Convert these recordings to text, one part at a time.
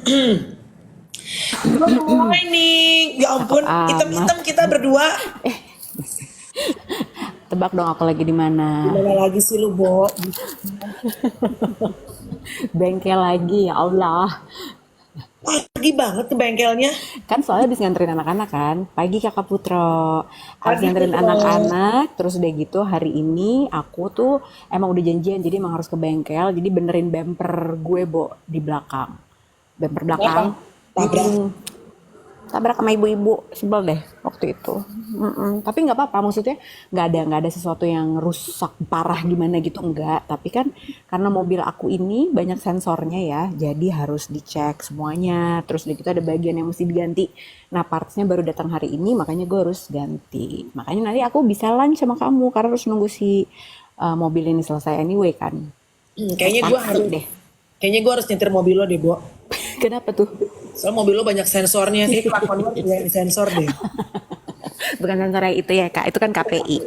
Good morning. Ya ampun, Amat. hitam-hitam kita berdua. Tebak dong aku lagi di mana? Gimana lagi sih lu, Bo? Bengkel lagi, ya Allah. Pagi banget ke bengkelnya. Kan soalnya habis nganterin anak-anak kan. Pagi Kakak Putro. Habis Pagi nganterin Putro. anak-anak, terus udah gitu hari ini aku tuh emang udah janjian jadi emang harus ke bengkel. Jadi benerin bumper gue, Bo, di belakang. Bumper belakang. Kenapa? Tabrak. Mm-mm. Tabrak sama ibu-ibu, sebel deh waktu itu. Tapi nggak apa-apa, maksudnya nggak ada sesuatu yang rusak parah gimana gitu, enggak. Tapi kan karena mobil aku ini banyak sensornya ya, jadi harus dicek semuanya. Terus udah gitu ada bagian yang mesti diganti. Nah partsnya baru datang hari ini, makanya gue harus ganti. Makanya nanti aku bisa lunch sama kamu karena harus nunggu si mobil ini selesai anyway kan. Naik Kayaknya gue taksi harus, deh. kayaknya gue harus nyetir mobil lo deh, Bo. Kenapa tuh? Soalnya mobil lo banyak sensornya. Kayak kelakuan lo punya sensor deh. Bukan sensor yang itu ya kak, itu kan KPI.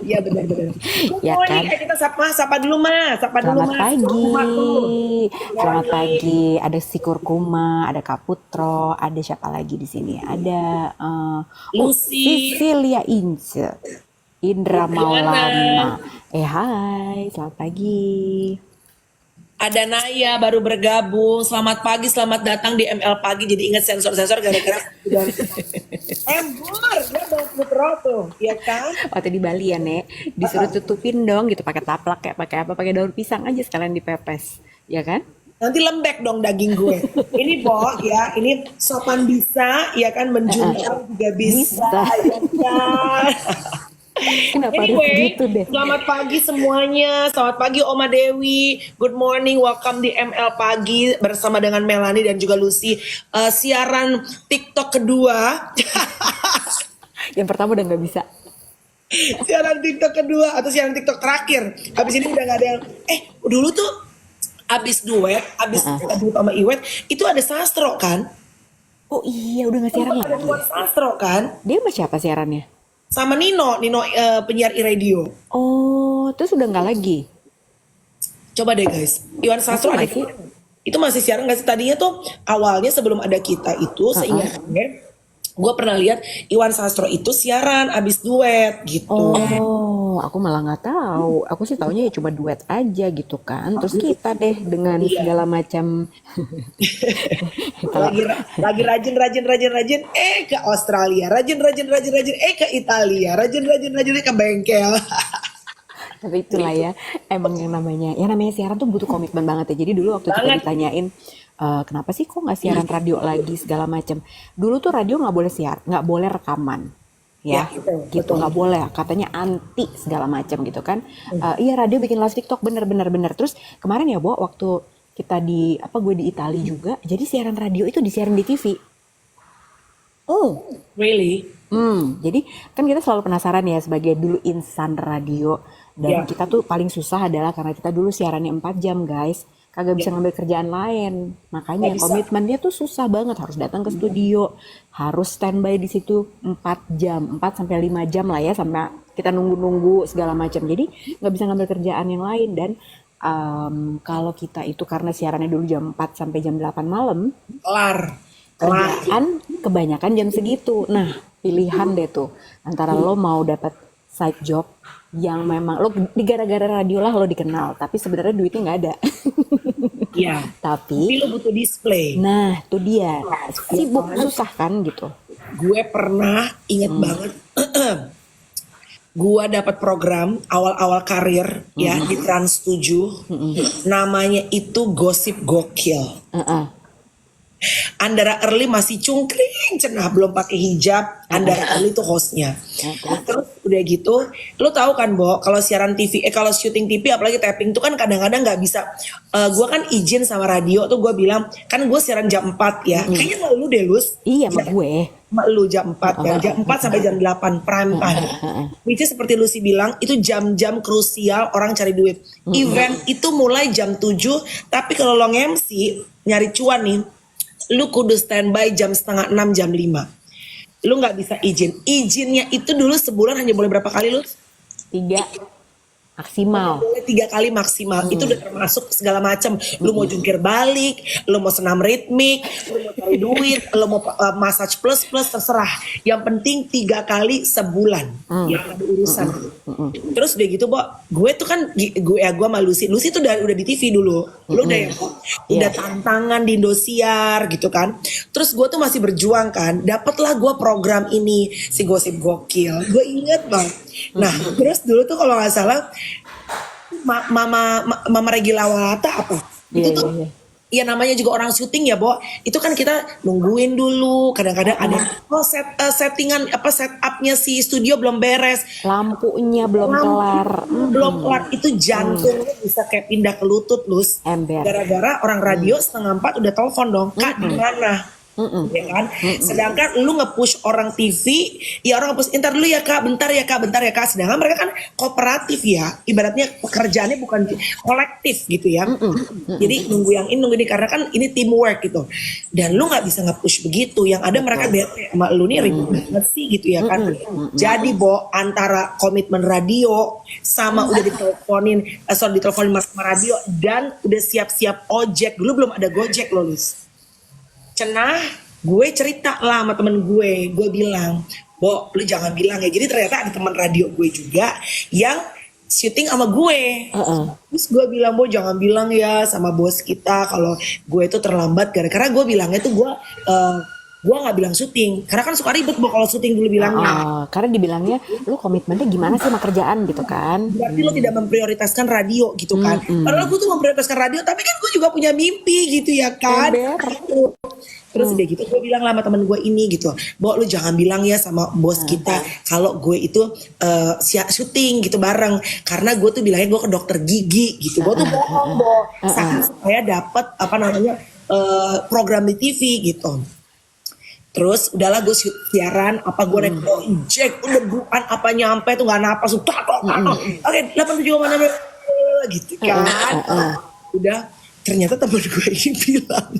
Iya benar-benar. Good Ya morning. kan? Kita sapa dulu mas. Sapa dulu Selamat mas. pagi. Rumah tuh. Selamat Morning. pagi. Ada si Kurkuma, ada Kak Putro, ada siapa lagi di sini? Ada Lucy. Cecilia Ince, Indra Gimana? Maulana. Hai, selamat pagi. Ada Naya baru bergabung. Selamat pagi, selamat datang di ML Pagi. Jadi ingat sensor-sensor gara-gara udah embur. Dia mau Putro tuh, ya kan? Waktu di Bali ya, Nek, disuruh tutupin dong gitu pakai taplak kayak pakai apa? Pakai daun pisang aja sekalian dipepes. Ya kan? Nanti lembek dong daging gue. Ini Bo, ya, ini sopan bisa, ya kan, menjunjung juga bisa, Bisa. ya kan? Kenapa harus Anyway, gitu deh? selamat pagi semuanya. Selamat pagi Oma Dewi. Good morning, welcome di ML Pagi bersama dengan Melanie dan juga Lucy. Siaran TikTok kedua. Yang pertama udah nggak bisa. Siaran TikTok kedua atau siaran TikTok terakhir. Habis ini udah gak ada yang dulu tuh abis duet, abis duet sama Iwet itu ada Sastro kan? Oh iya, udah nggak siaran Ada lagi buat ya? Sastro kan? Dia sama siapa siarannya? Sama Nino penyiar iRadio. Oh, terus udah nggak lagi? Coba deh guys, Iwan Masih Sastro ada nggak sih? itu masih siaran nggak sih? Tadinya tuh awalnya sebelum ada kita itu seingat gue pernah lihat Iwan Sastro itu siaran abis duet gitu. Oh, aku malah nggak tahu. Aku sih taunya ya cuma duet aja gitu kan. Terus kita deh dengan Iya. segala macam. Kalau Lagi rajin ke Australia, rajin ke Italia, rajin ke bengkel. tapi itulah ya, emang yang namanya siaran tuh butuh komitmen banget ya. Jadi dulu waktu kita Banget. ditanyain kenapa sih kok nggak siaran radio lagi segala macam. Dulu tuh radio nggak boleh nggak boleh rekaman. Ya, Ya betul, gitu betul. nggak boleh katanya anti segala macam gitu kan. Iya radio bikin live TikTok bener terus kemarin ya Bo waktu kita gue di Italia juga jadi siaran radio itu disiarin di TV. Oh. Really? Jadi kan kita selalu penasaran ya sebagai dulu insan radio dan Ya, kita tuh paling susah adalah karena kita dulu siarannya 4 jam guys, kagak bisa ya. ngambil kerjaan lain. Gak Makanya bisa. komitmennya tuh susah banget, harus datang ke studio, harus standby di situ 4 jam, 4 sampai 5 jam lah ya sampai kita nunggu-nunggu segala macam. Jadi nggak bisa ngambil kerjaan yang lain dan kalau kita itu karena siarannya dulu jam 4 sampai jam 8 malam, Kelar. Kelar. kerjaan kebanyakan jam segitu. Nah, pilihan deh tuh antara lo mau dapat side job yang memang lo di gara-gara radio lah lo dikenal, tapi sebenarnya duitnya nggak ada. Ya. Tapi Tapi, lo butuh display. nah tuh dia sibuk susah kan gitu. Gue pernah inget banget. Gua dapat program awal-awal karir ya di Trans 7. Namanya itu Gosip Gokil. Heeh. Andara Early masih cungkring cenah belum pakai hijab. Andara Early tuh hostnya. Terus udah gitu, lo tahu kan Bo, kalau siaran TV, kalau syuting TV apalagi tapping tuh kan kadang-kadang nggak bisa. Gue kan izin sama radio tuh gue bilang kan gue siaran jam 4 ya. Kayaknya sama lu deh Lus. Iya sama gue. Sama lu jam 4 kan, jam 4 sampai jam 8 prime time. Which is seperti Lucy bilang itu jam-jam krusial orang cari duit. Event itu mulai jam 7, tapi kalau lo MC nyari cuan nih, lu kudu standby jam setengah 6 jam 5. Lu nggak bisa izin. Izinnya itu dulu sebulan hanya boleh berapa kali lu? 3. Maksimal. boleh 3 kali maksimal. Itu udah termasuk segala macam. Lu mau jungkir balik, lu mau senam ritmik, lu mau cari duit, lu mau massage plus plus, terserah. Yang penting 3 kali sebulan. Yang ada urusan. Terus udah gitu, Bo, gue tuh kan gue sama Lucy. Lucy tuh udah di TV dulu. Lu udah ya, Bo? Udah tantangan di Indosiar gitu kan. Terus gue tuh masih berjuang kan. Dapatlah gue program ini, si Gosip Gokil. Gue inget banget. Nah, terus dulu tuh kalau nggak salah Mama Regila Lawata apa? Itu tuh ya namanya juga orang syuting ya, Bo. Itu kan kita nungguin dulu. Kadang-kadang ada settingan setupnya si studio belum beres. Lampunya belum kelar. Belum kelar, itu jantungnya bisa kayak pindah ke lutut, Lus. Ember. Gara-gara orang radio 3:30 udah telepon dong, Kak di mana? Ya kan? Sedangkan lu nge-push orang TV, ya orang nge-push entar dulu ya Kak, bentar ya Kak, bentar ya Kak. Sedangkan mereka kan kooperatif ya, ibaratnya pekerjaannya bukan kolektif gitu ya. Jadi nunggu yang ini, nunggu ini, karena kan ini teamwork gitu. Dan lu nggak bisa nge-push begitu. Yang ada mereka bete sama lu nih, ribet banget sih gitu ya kan. Jadi, Bo, antara komitmen radio sama udah diteleponin sama radio dan udah siap-siap ojek. Dulu belum ada Gojek loh, Lus. Cenah, gue cerita lah sama temen gue bilang, Bo, lu jangan bilang ya. Jadi ternyata ada teman radio gue juga yang syuting sama gue. Terus gue bilang, Bo, jangan bilang ya sama bos kita kalau gue itu terlambat. Karena gue bilangnya tuh gue nggak bilang syuting, karena kan suka ribet, Bo, kalau syuting dulu bilangnya. Karena dibilangnya lu komitmennya gimana sih sama kerjaan gitu kan. Berarti lo tidak memprioritaskan radio gitu kan. Padahal gue tuh memprioritaskan radio, tapi kan gue juga punya mimpi gitu ya kan. Terus udah gitu gue bilang lah sama temen gue ini gitu, Bo, lu jangan bilang ya sama bos kita kalau gue itu syuting gitu bareng, karena gue tuh bilangnya gue ke dokter gigi gitu. Gue tuh bohong, Bo, saat saya dapat program di TV gitu. Terus udahlah gue siaran, apa gue naik ojek, udah bukan apa nyampe tuh nggak napas, oke 87,6 gitu kan. Udah, ternyata temen gue ini bilang,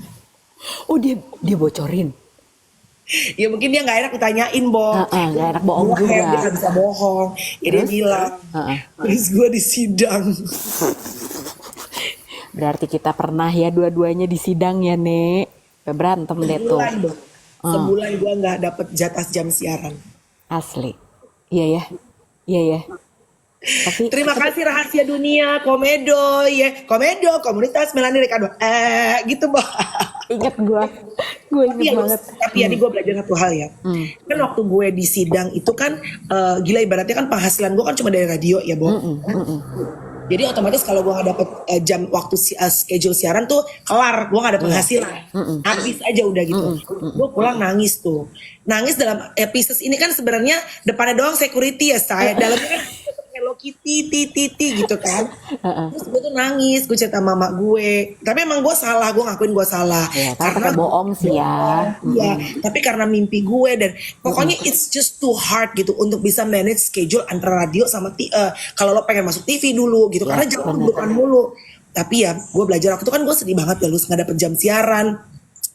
oh dia bocorin. Ya mungkin dia nggak enak ditanyain, Bo. Nggak enak bohong juga. Dia nggak bisa bohong. Ya dia bilang, terus gue di sidang. Berarti kita pernah ya dua-duanya di sidang ya, Nek. Berantem deh tuh. Sebulan gue nggak dapet jatah jam siaran. Asli. Iya ya. Terima kasih Rahasia Dunia, Komedo ya, Komedo komunitas Melani Ricardo. Gitu, Bo. Ingat gue inget banget. Tapi ya gue belajar satu hal ya. Kan waktu gue di sidang itu kan gila, ibaratnya kan penghasilan gue kan cuma dari radio ya, Bo. Jadi otomatis kalau gue gak dapet jam waktu schedule siaran tuh kelar, gue gak dapet penghasilan, habis aja udah gitu. Gue pulang nangis tuh, nangis dalam episode ini kan sebenarnya depannya doang security ya saya, dalamnya kan Hello Kitty, titi gitu kan. Terus gue tuh nangis, gue cerita mama gue. Tapi emang gue salah, gue ngakuin gue salah. Ya, karena bohong sih ya. Iya, tapi karena mimpi gue dan pokoknya it's just too hard gitu untuk bisa manage schedule antara radio sama kalau lo pengen masuk TV dulu gitu, karena jangan bukan mulu. Tapi ya, gue belajar waktu itu kan gue sedih banget ya, lu nggak dapet jam siaran.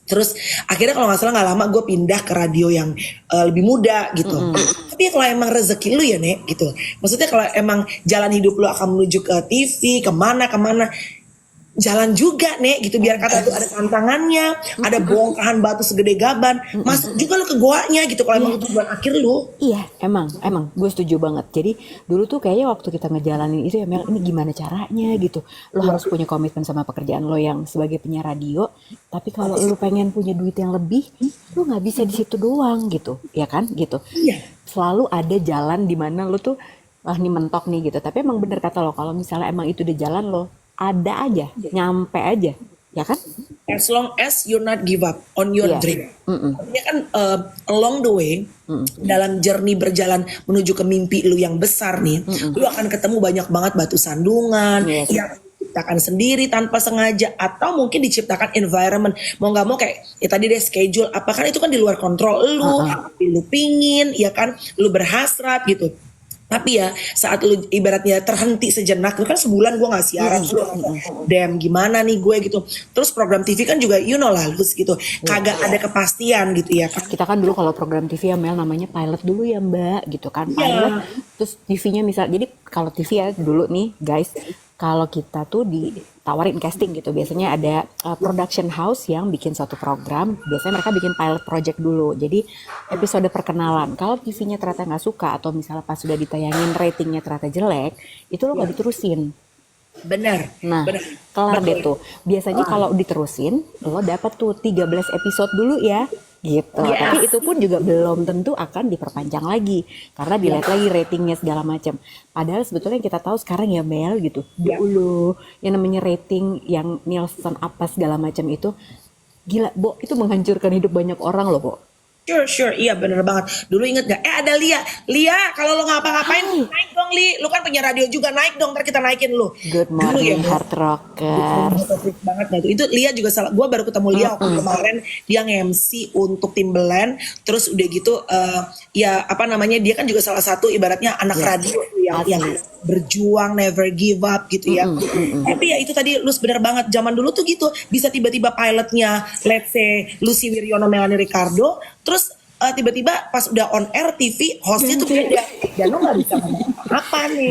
Terus akhirnya kalau nggak salah nggak lama gue pindah ke radio yang lebih muda gitu. Tapi kalau emang rezeki lu ya, Nek, gitu. Maksudnya kalau emang jalan hidup lu akan menuju ke TV, kemana, jalan juga, Nek, gitu. Biar kata tuh ada tantangannya, ada bongkahan batu segede gaban, masuk juga lu ke goanya gitu. Kalau emang itu tujuan akhir lu. Iya, emang gue setuju banget. Jadi dulu tuh kayaknya waktu kita ngejalanin itu ya, Mel, ini gimana caranya gitu. Lo harus punya komitmen sama pekerjaan lo yang sebagai penyiar radio. Tapi kalau lo pengen punya duit yang lebih, lo nggak bisa di situ doang gitu, ya kan? Gitu. Iya. Selalu ada jalan di mana lo tuh, ini mentok nih gitu. Tapi emang bener kata lo, kalau misalnya emang itu udah jalan lo, ada aja, nyampe aja, ya kan? As long as you not give up on your dream. Artinya kan along the way, dalam journey berjalan menuju ke mimpi lu yang besar nih, lu akan ketemu banyak banget batu sandungan yang diciptakan sendiri tanpa sengaja, atau mungkin diciptakan environment. Mau nggak mau kayak ya tadi deh schedule, apa kan itu kan di luar kontrol lu, apa lu pingin, ya kan, lu berhasrat gitu. Tapi ya saat lu ibaratnya terhenti sejenak, itu kan sebulan gue gak siaran, damn gimana nih gue gitu. Terus program TV kan juga you know lah Luz gitu, kagak ada kepastian gitu ya kan. Kita kan dulu kalau program TV ya Mel namanya pilot dulu ya Mbak gitu kan, pilot. Terus TV-nya misal, jadi kalau TV ya dulu nih guys, kalau kita tuh ditawarin casting gitu, biasanya ada production house yang bikin suatu program, biasanya mereka bikin pilot project dulu. Jadi episode perkenalan, kalau TV-nya ternyata nggak suka atau misalnya pas sudah ditayangin ratingnya ternyata jelek, itu lo nggak diterusin. Bener. Nah, kelar deh tuh. Biasanya kalau diterusin, lo dapat tuh 13 episode dulu ya, gitu. Tapi itu pun juga belum tentu akan diperpanjang lagi, karena dilihat lagi ratingnya segala macam. Padahal sebetulnya kita tahu sekarang ya Mel gitu, dulu yang namanya rating yang Nielsen apa segala macam itu, gila, Bo, itu menghancurkan hidup banyak orang loh, Bo. Sure, iya bener banget. Dulu inget gak? Ada Lia, kalau lo ngapa-ngapain naik dong Li. Lu kan punya radio juga, naik dong, ntar kita naikin lu. Good morning hard rocker. Banget nah, itu Lia juga salah. Gue baru ketemu Lia waktu kemarin, dia nge-MC untuk Timbaland. Terus udah gitu, ya apa namanya, dia kan juga salah satu ibaratnya anak radio yang berjuang, never give up gitu ya. Tapi ya itu tadi Luz bener banget, zaman dulu tuh gitu, bisa tiba-tiba pilotnya, let's say Lucy Wiryono, Melanie Ricardo, terus tiba-tiba pas udah on air TV hostnya tuh beda dan lo nggak bisa ngomong apa nih,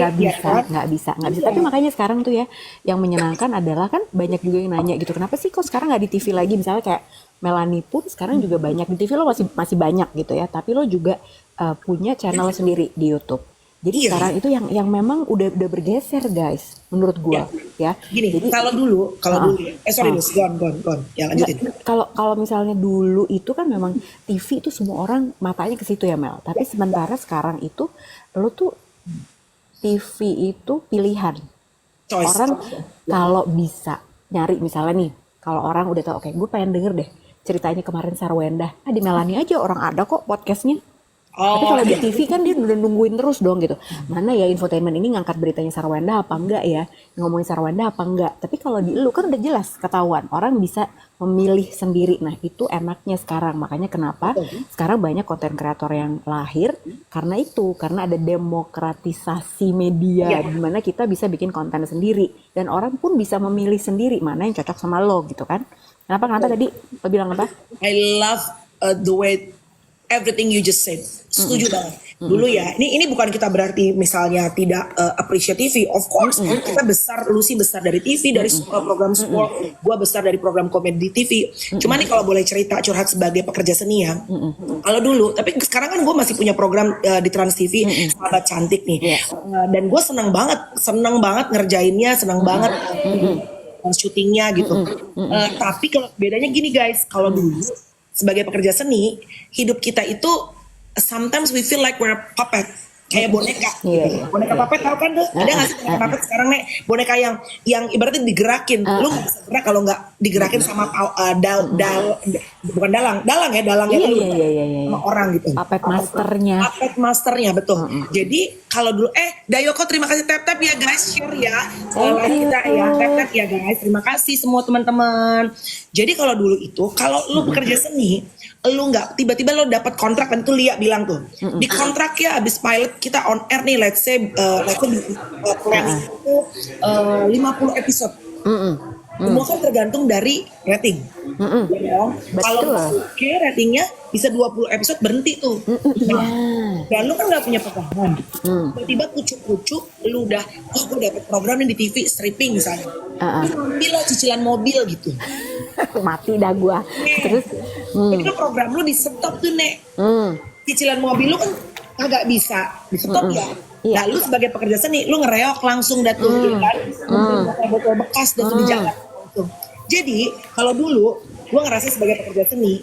nggak bisa. Tapi makanya sekarang tuh ya yang menyenangkan adalah kan banyak juga yang nanya gitu, kenapa sih kok sekarang nggak di TV lagi, misalnya kayak Melanie pun sekarang juga banyak di TV, lo masih banyak gitu ya, tapi lo juga punya channel sendiri di YouTube. Jadi sekarang itu yang memang udah bergeser guys, menurut gua ya. Gini, jadi kalau dulu, sorry Luz, gone, ya lanjutin. Kalau misalnya dulu itu kan memang TV itu semua orang matanya ke situ ya Mel. Tapi sementara sekarang itu lo tuh TV itu pilihan. Choice. Orang kalau bisa nyari misalnya nih, kalau orang udah tahu oke, gue pengen denger deh ceritanya kemarin Sarwenda. Di Melanie aja orang ada kok podcastnya. Tapi kalau di TV kan dia udah nungguin terus dong gitu. Mana ya infotainment ini ngangkat beritanya Sarwenda apa enggak ya? Ngomongin Sarwenda apa enggak? Tapi kalau di lu kan udah jelas ketahuan. Orang bisa memilih sendiri. Nah itu enaknya sekarang. Makanya kenapa sekarang banyak konten kreator yang lahir. Karena itu. Karena ada demokratisasi media. Dimana kita bisa bikin konten sendiri. Dan orang pun bisa memilih sendiri mana yang cocok sama lo gitu kan. Kenapa tadi lo bilang apa? I love the way everything you just said. Setuju banget. Dulu ya, ini bukan kita berarti misalnya tidak appreciate TV. Of course, kita besar, Lucy besar dari TV, dari program sport, gua besar dari program komedi TV. Cuma nih kalau boleh cerita curhat sebagai pekerja seni ya. Kalau dulu, tapi sekarang kan gue masih punya program di Trans TV, Sahabat Cantik nih. Dan gue senang banget ngerjainnya, senang banget syutingnya gitu. Tapi kalau bedanya gini guys, kalau dulu sebagai pekerja seni, hidup kita itu sometimes we feel like we're a puppet, kayak boneka. Boneka puppet tau kan tuh? Ada nggak sih boneka puppet sekarang nih? Boneka yang ibaratnya digerakin, lu nggak bisa gerak kalau nggak digerakin sama bukan dalang ya, sama orang gitu. Puppet masternya. Betul. Jadi kalau dulu Dayoko terima kasih tap ya guys, share ya kita ya, tap ya guys, terima kasih semua teman-teman. Jadi kalau dulu itu kalau lu bekerja seni, lu nggak tiba-tiba lo dapat kontrak, kan itu Lia bilang tuh di kontrak ya abis pilot kita on air nih, let's say plan itu 50 episode. Semua kan tergantung dari rating. Kalau oke ratingnya bisa 20 episode berhenti tuh. Dan lu kan gak punya pegangan. Tiba-tiba kucuk-kucuk lu udah gue dapet program nih di TV stripping misalnya. Ambil lah cicilan mobil gitu. Mati dah gua. Terus itu kan program lu di stop tuh Nek. Cicilan mobil lu kan agak bisa di stop ya. Nah lu sebagai pekerja seni lu ngereok langsung dah tuh kan. Botol bekas dah tuh di jalan. Jadi kalau dulu gue ngerasa sebagai pekerja seni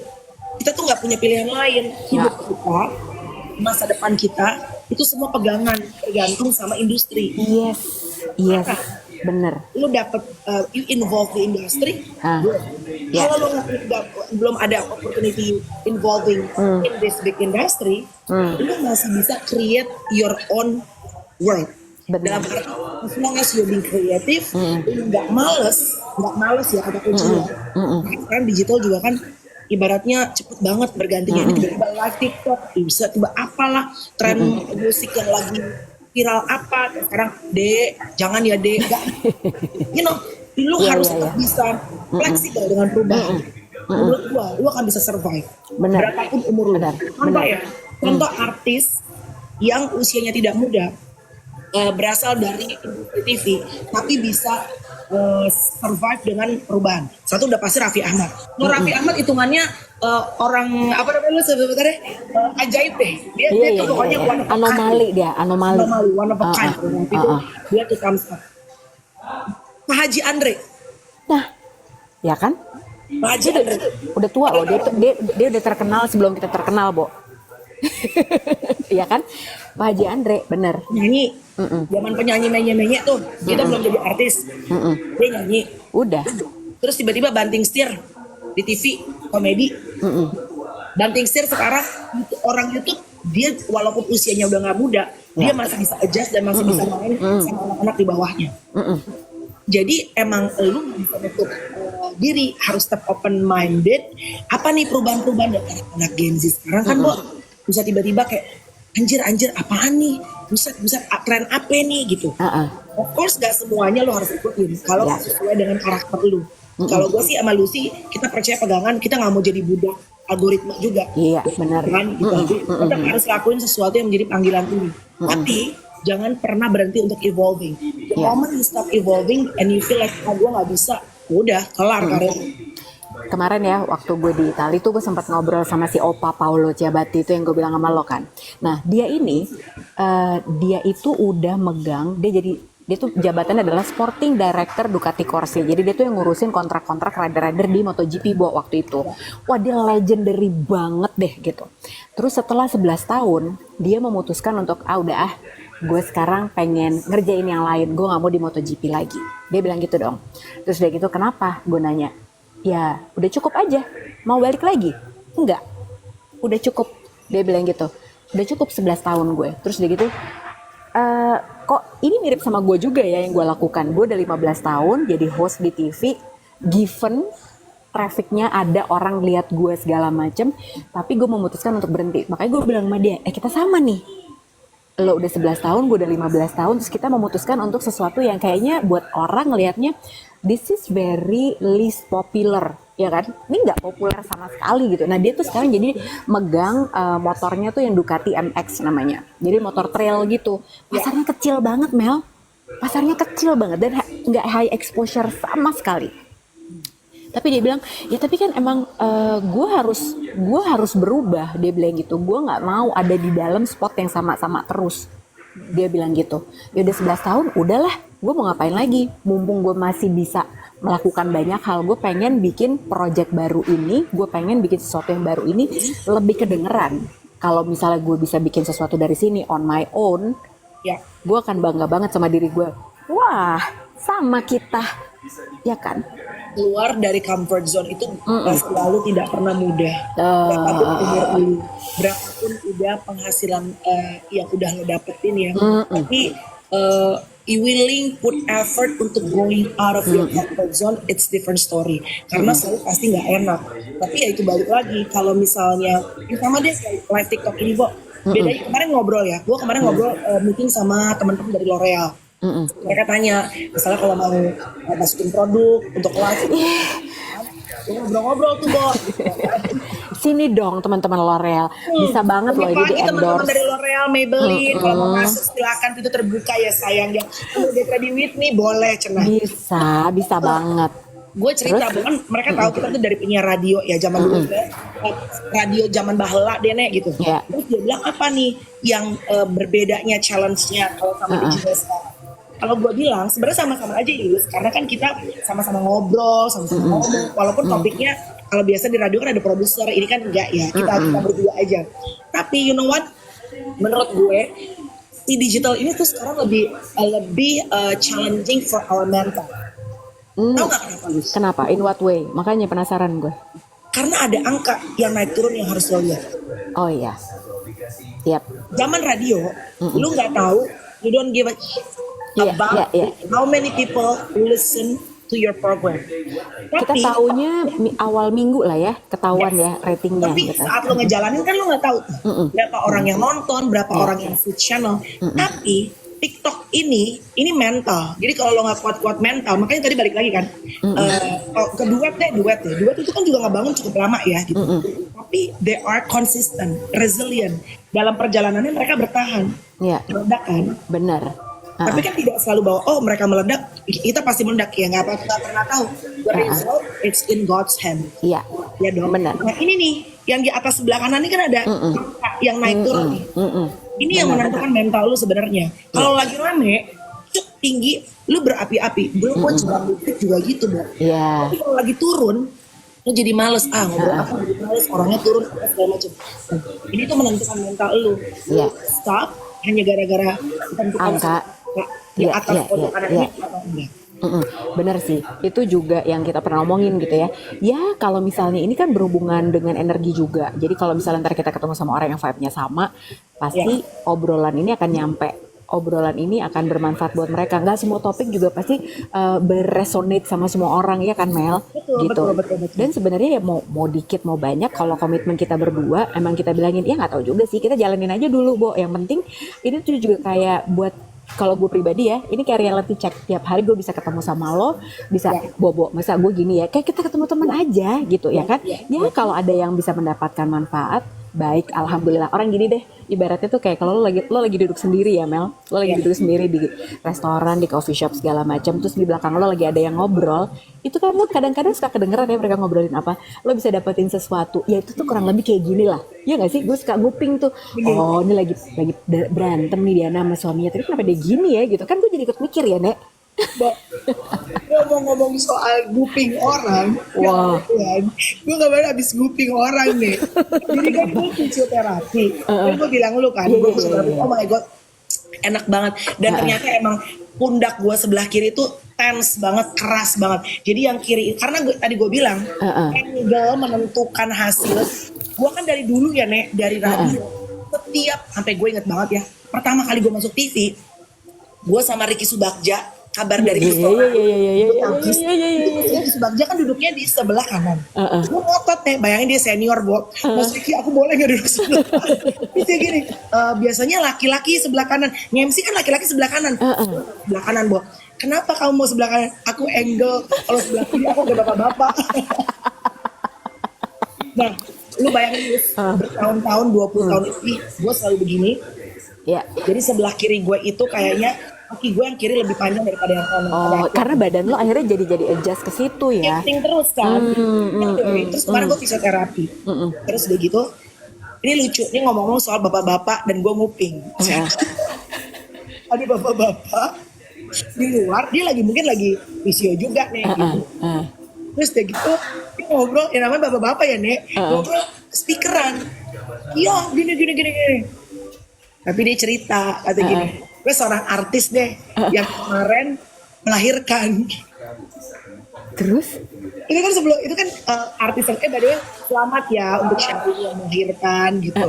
kita tuh nggak punya pilihan lain. Hidup kita, masa depan kita itu semua pegangan, tergantung sama industri. Yes, bener. Lu dapet you involve di industri, kalau lu belum ada opportunity involving in this big industry, lu masih bisa create your own world. Dalam arti as long as you're being creative, nggak males ya kata kuncinya. Sekarang digital juga kan ibaratnya cepet banget bergantinya. Ini tiba-tiba live TikTok, bisa tiba apalah tren musik yang lagi viral apa, sekarang dek jangan ya dek, gak. You know, lu Iya, harus iya, tetap iya. bisa fleksibel dengan perubahan. Menurut gua, lu akan bisa survive. Benar. Berapapun umur lu. Benar, Contoh benar. ya, contoh artis yang usianya tidak muda, berasal dari industri TV, tapi bisa survive dengan perubahan. Satu udah pasti Raffi Ahmad. Nur Raffi Ahmad hitungannya orang apa namanya lu sebenarnya ajaib deh. Dia Iya, tuh iya, pokoknya iya. one of a kind. Anomali dia, anomali. One of a kind. Itu dia tuh comes up. Pak Haji Andre. Nah, ya kan? Pak Haji Dia Andre. udah tua loh, dia udah terkenal sebelum kita terkenal, Bo. Iya kan? Pak Haji Andre, bener. Nyanyi. Zaman penyanyi menye tuh. Kita belum jadi artis. Dia nyanyi. Udah. Terus tiba-tiba banting setir di TV komedi. Banting setir sekarang orang YouTube dia walaupun usianya udah nggak muda, dia masih bisa adjust dan masih bisa main sama anak-anak di bawahnya. Jadi emang lu nggak bisa nutup diri, harus tetap open minded. Apa nih perubahan-perubahan dari anak Gen Z sekarang kan, Bo? Bisa tiba-tiba kayak anjir apaan nih? Bisa tren apa nih gitu. Of course gak semuanya lo harus ikutin kalau sesuai dengan karakter lu. Kalau gue sih sama Lucy, kita percaya pegangan, kita nggak mau jadi budak algoritma juga. Iya, benar. Kan gitu. Kita harus lakuin sesuatu yang menjadi panggilan lu. Tapi jangan pernah berhenti untuk evolving. The moment you stop evolving and you feel like gue nggak bisa, udah kelar karir. Kemarin ya waktu gue di Itali tuh gue sempat ngobrol sama si Opa Paolo Ciabatti itu yang gue bilang sama lo kan. Nah dia ini dia itu udah megang, dia tuh jabatannya adalah Sporting Director Ducati Corse. Jadi dia tuh yang ngurusin kontrak-kontrak rider-rider di MotoGP waktu itu. Wah dia legendary banget deh gitu. Terus setelah 11 tahun dia memutuskan untuk gue sekarang pengen ngerjain yang lain. Gue gak mau di MotoGP lagi. Dia bilang gitu dong. Terus dia gitu kenapa? Gue nanya. Ya udah cukup aja, mau balik lagi? Enggak, udah cukup. Dia bilang gitu, udah cukup 11 tahun gue. Terus dia gitu, kok ini mirip sama gue juga ya yang gue lakukan. Gue udah 15 tahun jadi host di TV, given trafficnya ada orang lihat gue segala macem, tapi gue memutuskan untuk berhenti. Makanya gue bilang sama dia, kita sama nih. Lo udah 11 tahun, gue udah 15 tahun, terus kita memutuskan untuk sesuatu yang kayaknya buat orang ngelihatnya this is very least popular, ya kan? Ini nggak populer sama sekali gitu. Nah dia tuh sekarang jadi megang motornya tuh yang Ducati MX namanya. Jadi motor trail gitu. Pasarnya kecil banget Mel. Pasarnya kecil banget dan nggak high exposure sama sekali. Tapi dia bilang, ya tapi kan emang gue harus berubah. Dia bilang gitu. Gue nggak mau ada di dalam spot yang sama-sama terus. Dia bilang gitu. Ya udah 11 tahun, udahlah. Gue mau ngapain lagi? Mumpung gue masih bisa melakukan banyak hal, gue pengen bikin project baru ini, gue pengen bikin sesuatu yang baru ini lebih kedengeran. Kalau misalnya gue bisa bikin sesuatu dari sini on my own, ya gue akan bangga banget sama diri gue. Wah, sama kita, ya kan? Keluar dari comfort zone itu selalu tidak pernah mudah. Berapapun umur lu, berapapun udah penghasilan yang udah lo dapetin ya, tapi you willing put effort untuk going out of your comfort zone, it's different story. Karena selalu pasti nggak enak. Tapi ya itu balik lagi, kalau misalnya, sama deh live TikTok ini, Bo. Bedanya kemarin ngobrol ya, gue kemarin ngobrol meeting sama teman-teman dari L'Oreal. Mereka tanya, misalnya kalau mau masukin produk untuk live, ngobrol-ngobrol tuh, Bo. Sini dong teman-teman L'Oreal, bisa banget loh ini di teman-teman endorse. dari L'Oreal, Maybelline, kalau mau masuk silakan, itu terbuka ya sayang. Yang udah ready with me boleh cenah. Bisa banget. Gue cerita, bukan mereka tahu kita tuh dari penyiar radio ya zaman dulu, radio zaman bahela deh nek gitu. Terus dia bilang apa nih yang berbedanya challenge-nya kalau sama digital sekarang? Kalau gue bilang sebenarnya sama-sama aja Yus, karena kan kita sama-sama ngobrol, sama-sama ngomong, walaupun topiknya kalau biasa di radio kan ada produser, ini kan enggak ya, kita berdua aja. Tapi you know what? Menurut gue si digital ini tuh sekarang lebih challenging for our mental. Tahu nggak kenapa, Yus? Kenapa? In what way? Makanya penasaran gue. Karena ada angka yang naik turun yang harus lo lihat. Oh iya. Yep. Zaman radio, lu nggak tahu, you don't give a about how many people listen to your program. Kita taunya awal minggu lah ya, ketahuan ya ratingnya. Tapi gitu. saat lo ngejalanin kan lo nggak tahu berapa orang yang nonton, berapa orang yang switch channel. Tapi TikTok ini mental. Jadi kalau lo nggak kuat-kuat mental, makanya tadi balik lagi kan. Kalau ke duet itu kan juga nggak bangun cukup lama ya gitu. Tapi they are consistent, resilient. Dalam perjalanannya mereka bertahan. Iya. Meledak kan. Benar. Tapi kan tidak selalu bahwa mereka meledak, kita pasti meledak ya, nggak pernah tahu. The result it's in God's hand. Iya. Ya dong. Benar. Nah ini nih yang di atas sebelah kanan ini kan ada yang naik turun nih. Ini yang menentukan mental lu sebenarnya. Kalau lagi rame, cuk tinggi, lu berapi-api. Belum pun juga musik juga gitu, Bang. Iya. Tapi kalau lagi turun, lu jadi males. Ngobrol apa jadi males, orangnya turun segala macam. Ini tuh menentukan mental lu. Iya. Stop hanya gara-gara tentukan Angka. di Iya, atas iya, foto iya, kanan iya. ini atau enggak. Bener sih, itu juga yang kita pernah omongin gitu ya. Ya kalau misalnya ini kan berhubungan dengan energi juga. Jadi kalau misalnya ntar kita ketemu sama orang yang vibe-nya sama, pasti obrolan ini akan nyampe. Obrolan ini akan bermanfaat buat mereka. Nggak semua topik juga pasti beresonate sama semua orang ya kan Mel? Gitu. Betul. Dan sebenarnya ya mau dikit mau banyak, kalau komitmen kita berdua emang kita bilangin ya nggak tahu juga sih, kita jalanin aja dulu Bo. Yang penting ini tuh juga kayak buat, kalau gue pribadi ya, ini kayak reality check. Tiap hari gue bisa ketemu sama lo, bisa bobo. Masa gue gini ya, kayak kita ketemu teman aja gitu ya kan. Ya kalau ada yang bisa mendapatkan manfaat, baik, alhamdulillah. Orang gini deh, ibaratnya tuh kayak kalau lo lagi duduk sendiri ya Mel, lo lagi duduk sendiri di restoran, di coffee shop segala macam, terus di belakang lo lagi ada yang ngobrol, itu kan lo kadang-kadang suka kedengeran ya mereka ngobrolin apa, lo bisa dapetin sesuatu, ya itu tuh kurang lebih kayak gini lah, ya nggak sih? Gue suka nguping tuh, oh ini lagi berantem nih Diana sama suaminya, tapi kenapa dia gini ya gitu, kan gue jadi ikut mikir ya Nek. Ngomong-ngomong soal guping orang, Wah. gue gak baru abis guping orang nih. Jadi kan gue fisioterapi, kan gue bilang lu kan, gue fisioterapi, oh my god, enak banget. Dan ternyata emang pundak gue sebelah kiri tuh tense banget, keras banget. Jadi yang kiri, karena tadi gue bilang, angle menentukan hasil. Gue kan dari dulu ya Nek, dari radio, setiap, sampai gue inget banget ya, pertama kali gue masuk TV, gue sama Ricky Subagja, kabar dari restoran. Ricky Subagja kan duduknya di sebelah kanan. Gue ngotot nih, bayangin dia senior, Bo. Mas Ricky, aku boleh gak duduk sebelah kanan? Terus dia gini, biasanya laki-laki sebelah kanan. Nge-MC kan laki-laki sebelah kanan. Sebelah kanan, Bo. Kenapa kamu mau sebelah kanan? Aku angle. Kalau sebelah kiri aku udah bapak-bapak. Nah, lu bayangin bertahun-tahun, 20 tahun ini, gue selalu begini. Jadi sebelah kiri gue itu kayaknya kaki gue yang kiri lebih panjang daripada yang kanan. Oh, karena badan lo akhirnya jadi adjust ke situ ya. Shifting terus kan. Terus kemarin gue fisioterapi. Terus udah gitu, ini lucu, ini ngomong-ngomong soal bapak-bapak dan gue nguping. Ada bapak-bapak di luar, dia mungkin lagi fisio juga nih gitu. Terus udah gitu, dia ngobrol, yang namanya bapak-bapak ya Nek, ngobrol speakeran. Iya, gini. Tapi dia cerita, kata gini, gue seorang artis deh yang kemarin melahirkan. Terus? Itu kan artis yang by the way, selamat ya untuk Syahrul yang melahirkan gitu.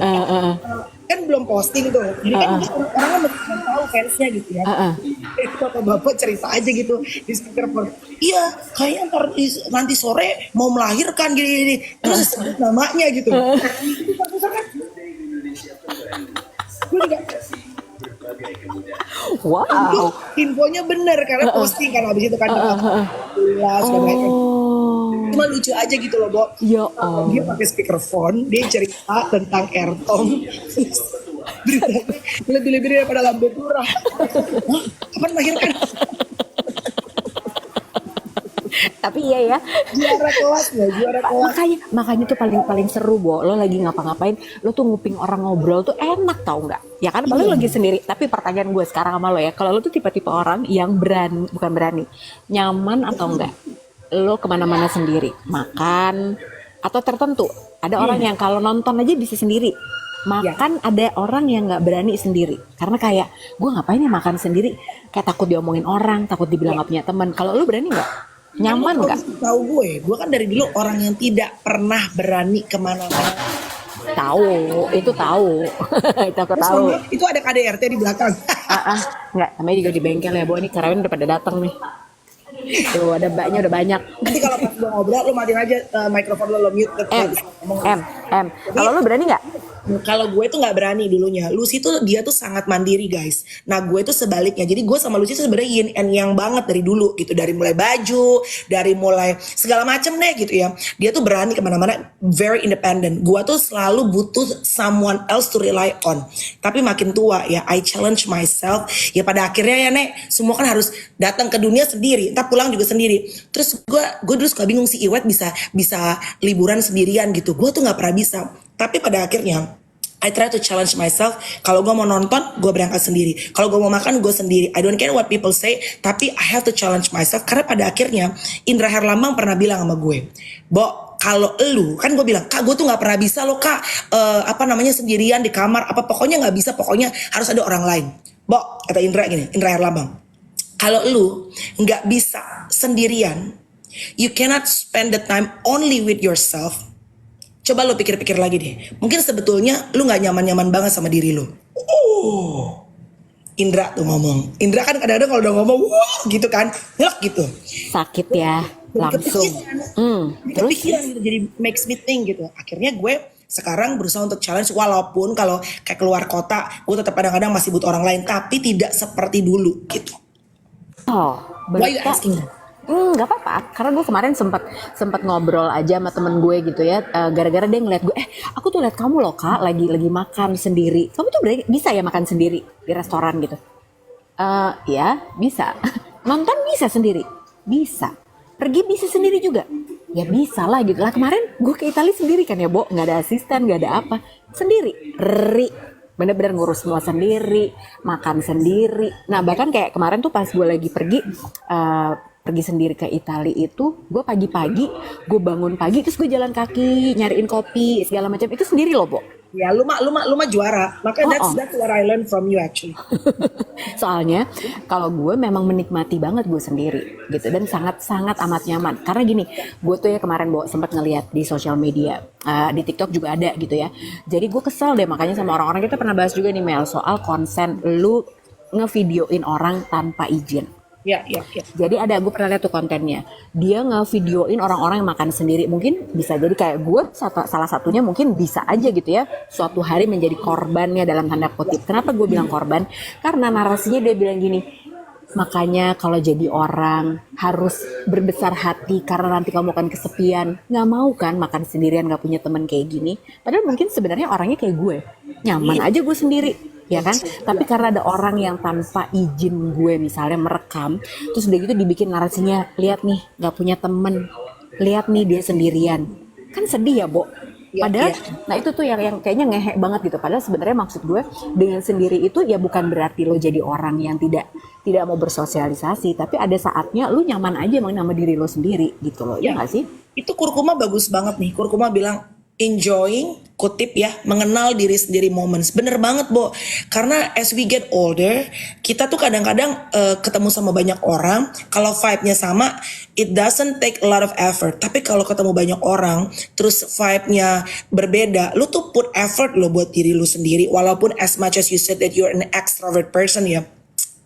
Kan belum posting tuh, jadi kan orang belum tahu fansnya gitu ya. Itu bapak cerita aja gitu di speakerphone. Iya, kayaknya nanti sore mau melahirkan gini. Terus sebut namanya gitu. Gue juga wow, infonya bener karena posting kan habis itu kan jelas cuma lucu aja gitu loh Bo. Ya Dia pakai speakerphone, dia cerita tentang Airtong. Beritanya lebih-lebih daripada lambe turah. Kapan melahirkan? Tapi iya ya. Juara kelas. Makanya tuh paling seru Bo. Lo lagi ngapa-ngapain, lo tuh nguping orang ngobrol tuh enak tau nggak? Ya kan paling lagi sendiri. Tapi pertanyaan gue sekarang sama lo ya, kalau lo tuh tipe-tipe orang yang bukan berani, nyaman atau enggak? Lo kemana-mana sendiri, makan atau tertentu? Ada orang yang kalau nonton aja bisa sendiri. Makan ada orang yang nggak berani sendiri karena kayak gue ngapain ya makan sendiri, kayak takut diomongin orang, takut dibilang nggak punya teman. Kalau lo berani nggak? Nyaman nggak? Tahu gue kan dari dulu orang yang tidak pernah berani kemana-mana. Tahu, itu tahu. Itu aku tahu. Itu ada KDRT di belakang. Nggak, namanya juga di bengkel ya, Bu. Ini karyawan udah pada datang nih. Tuh, ada mbaknya udah banyak. Nanti kalau pas gue ngobrol, lo matiin aja mikrofon lo mute. Kalau lo berani nggak? Kalau gue tuh nggak berani dulunya. Lucy tuh dia tuh sangat mandiri guys. Nah gue tuh sebaliknya. Jadi gue sama Lucy tuh sebenarnya yin and yang banget dari dulu gitu. Dari mulai baju, dari mulai segala macem deh gitu ya. Dia tuh berani kemana-mana, very independent. Gue tuh selalu butuh someone else to rely on. Tapi makin tua ya, I challenge myself. Ya pada akhirnya ya Nek, semua kan harus datang ke dunia sendiri. Entar pulang juga sendiri. Terus gue dulu suka bingung si Iwet bisa liburan sendirian gitu. Gue tuh nggak pernah bisa. Tapi pada akhirnya I try to challenge myself. Kalau gue mau nonton, gue berangkat sendiri. Kalau gue mau makan, gue sendiri. I don't care what people say, tapi I have to challenge myself. Karena pada akhirnya Indra Herlambang pernah bilang sama gue, Bo, kalau elu, kan gue bilang, Kak gue tuh nggak pernah bisa loh Kak, sendirian di kamar, pokoknya nggak bisa, pokoknya harus ada orang lain. Bo, kata Indra gini, Indra Herlambang, kalau elu nggak bisa sendirian, you cannot spend the time only with yourself. Coba lo pikir-pikir lagi deh. Mungkin sebetulnya lo gak nyaman-nyaman banget sama diri lo. Indra tuh ngomong. Indra kan kadang-kadang kalau udah ngomong, wah gitu kan. Ngelak gitu. Sakit ya, langsung. Kepikiran gitu. Jadi makes me think gitu. Akhirnya gue sekarang berusaha untuk challenge. Walaupun kalau kayak keluar kota, gue tetap kadang-kadang masih butuh orang lain. Tapi tidak seperti dulu gitu. Oh, Why you asking? Nggak apa-apa, karena gue kemarin sempat ngobrol aja sama temen gue gitu ya, gara-gara dia ngeliat gue, aku tuh liat kamu loh Kak, lagi makan sendiri. Kamu tuh bisa ya makan sendiri di restoran gitu? Ya bisa. Nonton bisa sendiri, bisa. Pergi bisa sendiri juga, ya bisa lah gitu. Lah kemarin gue ke Italia sendiri kan ya Bo, nggak ada asisten, nggak ada apa, sendiri, bener-bener ngurus semua sendiri, makan sendiri. Nah bahkan kayak kemarin tuh pas gue lagi pergi sendiri ke Italia itu, gue pagi-pagi, gue bangun pagi, terus gue jalan kaki, nyariin kopi, segala macam, itu sendiri loh, Bo. Ya, lu mah juara. Makanya that's what I learned from you actually. Soalnya, kalau gue memang menikmati banget gue sendiri, gitu, dan sangat-sangat amat nyaman. Karena gini, gue tuh ya kemarin, Bo, sempat ngeliat di sosial media, di TikTok juga ada gitu ya. Jadi gue kesel deh, makanya sama orang-orang, kita pernah bahas juga nih, Mel, soal konsen lu ngevideoin orang tanpa izin. Ya. Jadi gue pernah lihat tuh kontennya. Dia ngevideoin orang-orang yang makan sendiri. Mungkin bisa jadi kayak gue, salah satunya mungkin bisa aja gitu ya, suatu hari menjadi korbannya dalam tanda kutip. Kenapa gue bilang korban? Karena narasinya dia bilang gini, makanya kalau jadi orang harus berbesar hati karena nanti kamu akan kesepian. Nggak mau kan makan sendirian, nggak punya teman kayak gini. Padahal mungkin sebenarnya orangnya kayak gue, nyaman aja gue sendiri, ya kan? Tapi karena ada orang yang tanpa izin gue misalnya merekam, terus udah gitu dibikin narasinya, lihat nih nggak punya temen, lihat nih dia sendirian, kan sedih ya Bo. Padahal, nah itu tuh yang kayaknya ngehe banget gitu. Padahal sebenarnya maksud gue dengan sendiri itu ya bukan berarti lo jadi orang yang tidak mau bersosialisasi, tapi ada saatnya lo nyaman aja emang sama diri lo sendiri gitu loh, ya nggak sih? Itu Kurkuma bagus banget nih. Kurkuma bilang enjoying, kutip ya, mengenal diri sendiri moments. Bener banget Bo, karena as we get older, kita tuh kadang-kadang ketemu sama banyak orang, kalau vibe-nya sama, it doesn't take a lot of effort. Tapi kalau ketemu banyak orang, terus vibe-nya berbeda, lu tuh put effort lo buat diri lu sendiri, walaupun as much as you said that you're an extrovert person ya.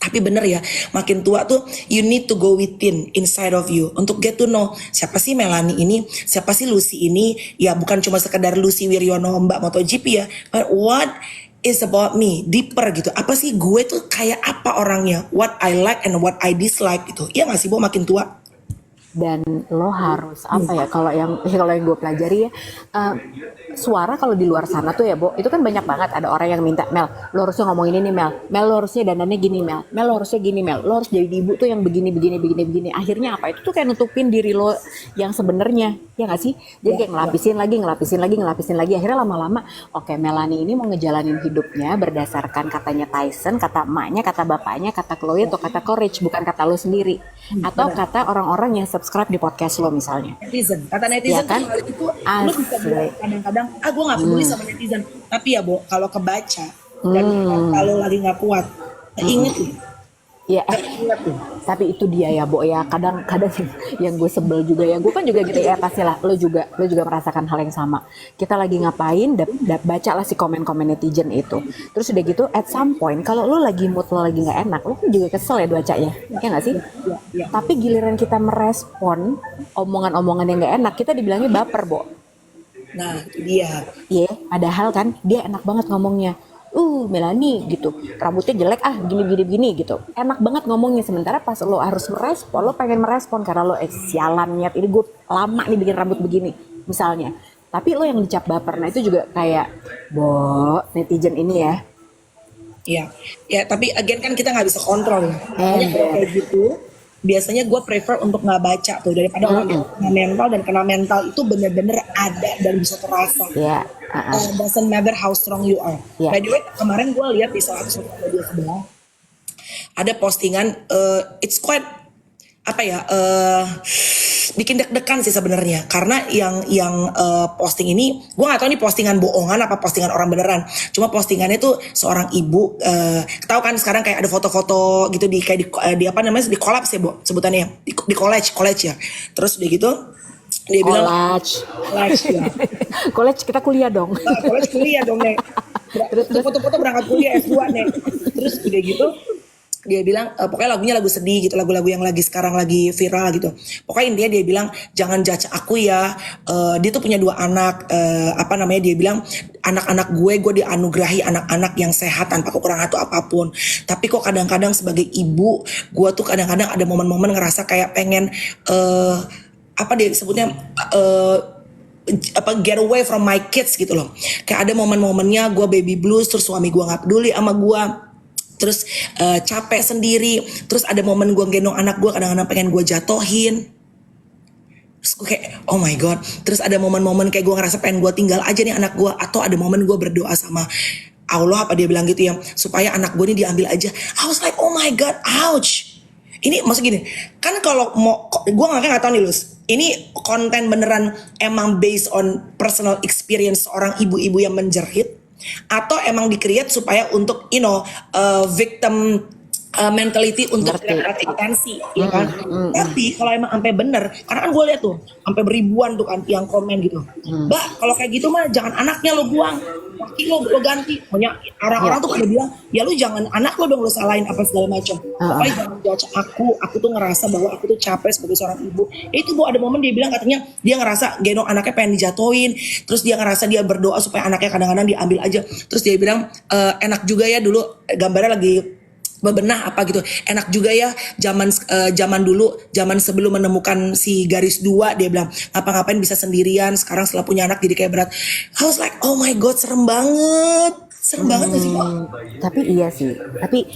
Tapi bener ya, makin tua tuh you need to go within inside of you untuk get to know siapa sih Melanie ini, siapa sih Lucy ini. Ya bukan cuma sekedar Lucy Wiryono Mbak MotoGP ya, but what is about me, deeper gitu. Apa sih gue tuh kayak apa orangnya, what I like and what I dislike gitu. Iya gak sih Bo, makin tua? Dan lo harus apa ya, kalau yang gue pelajari ya, suara kalau di luar sana tuh ya Bo, itu kan banyak banget ada orang yang minta, Mel lo harusnya ngomong ini nih, Mel lo harusnya dandannya gini, Mel lo harusnya gini, Mel lo harus jadi ibu tuh yang begini. Akhirnya apa, itu tuh kayak nutupin diri lo yang sebenarnya, ya nggak sih? Jadi kayak ngelapisin lagi, akhirnya lama-lama oke, Melanie ini mau ngejalanin hidupnya berdasarkan katanya Tyson, kata emaknya, kata bapaknya, kata Chloe atau kata Courage, bukan kata lo sendiri atau kata orang-orang yang subscribe di podcast lo misalnya. Kata netizen ya kan? Itu lu bisa bilang kadang-kadang gue gak peduli sama netizen, tapi ya Bo, kalau kebaca dan kalau lagi gak kuat, inget ya tapi itu dia ya Bo ya, kadang-kadang yang gue sebel juga ya, gue kan juga gitu ya, pastilah lo juga merasakan hal yang sama. Kita lagi ngapain, baca lah si komen-komen netizen itu, terus udah gitu at some point kalau lo lagi mood lo lagi nggak enak, lo kan juga kesel ya bacanya, ya nggak sih? Tapi giliran kita merespon omongan-omongan yang nggak enak, kita dibilangnya baper Bo. Nah, itu dia. Iya, padahal kan dia enak banget ngomongnya. Melani gitu, rambutnya jelek gini gini gini gitu. Enak banget ngomongnya, sementara pas lo harus merespon, lo pengen merespon karena lo sialan niat ini gue lama nih bikin rambut begini misalnya. Tapi lo yang dicap baper, nah itu juga kayak netizen ini ya. Iya, ya tapi again kan kita nggak bisa kontrol ya. Makanya kalau Ember. kayak gitu, biasanya gue prefer untuk nggak baca tuh daripada orang yang kena mental, dan kena mental itu bener-bener ada dan bisa terasa. Ya, Doesn't matter how strong you are. ya. By the way, kemarin gue lihat di salah satu sosial media sebelah ada postingan, it's quite apa ya, bikin deg-degan sih sebenarnya, karena yang posting ini gue nggak tahu ini postingan bohongan apa postingan orang beneran. Cuma postingannya tuh seorang ibu, tahu kan sekarang kayak ada foto-foto gitu di kayak di apa namanya, di collapse ya bu sebutannya, di college ya. Terus udah gitu dia bilang college ya. College kita kuliah dong. College kuliah dong nek. Terus foto-foto berangkat kuliah S2 nek. Terus udah gitu dia bilang pokoknya lagunya lagu sedih gitu, lagu-lagu yang lagi sekarang lagi viral gitu. Pokoknya intinya dia bilang jangan judge aku ya. Dia tuh punya 2 anak, apa namanya, dia bilang anak-anak gue dianugerahi anak-anak yang sehat tanpa kekurangan atau apapun. Tapi kok kadang-kadang sebagai ibu gue tuh kadang-kadang ada momen-momen ngerasa kayak pengen apa dia sebutnya, apa, get away from my kids gitu loh. Kayak ada momen-momennya gue baby blues, terus suami gue nggak peduli sama gue, terus capek sendiri, terus ada momen gue gendong anak gue kadang-kadang pengen gue jatohin. Terus gue kayak oh my god. Terus ada momen-momen kayak gue ngerasa pengen gue tinggal aja nih anak gue, atau ada momen gue berdoa sama Allah apa dia bilang gitu ya, supaya anak gue ini diambil aja. I was like oh my god, ouch. Ini maksud gini, kan kalau mau, gue nggak tahu nih Lus, ini konten beneran emang based on personal experience seorang ibu-ibu yang menjerit, atau emang di-create supaya untuk victim mentality untuk Ngerti. atensi, ya kan? Tapi kalau emang sampai bener, karena kan gue lihat tuh sampai beribuan tuh kan yang komen gitu, Mbak kalau kayak gitu mah jangan anaknya lo buang, laki lo ganti. Pokoknya orang-orang tuh pada bilang ya lu jangan anak lo dong lo salahin apa segala macam. Pokoknya jangan judge aku tuh ngerasa bahwa aku tuh capek sebagai seorang ibu. Itu bu ada momen dia bilang katanya dia ngerasa gendong anaknya pengen dijatuhin, terus dia ngerasa dia berdoa supaya anaknya kadang-kadang diambil aja. Terus dia bilang enak juga ya dulu, gambarnya lagi bebenah apa gitu, enak juga ya zaman dulu, zaman sebelum menemukan si garis 2, dia bilang ngapa-ngapain bisa sendirian, sekarang setelah punya anak jadi kayak berat. I was like oh my god, serem banget gak sih Bo? Tapi iya sih, tapi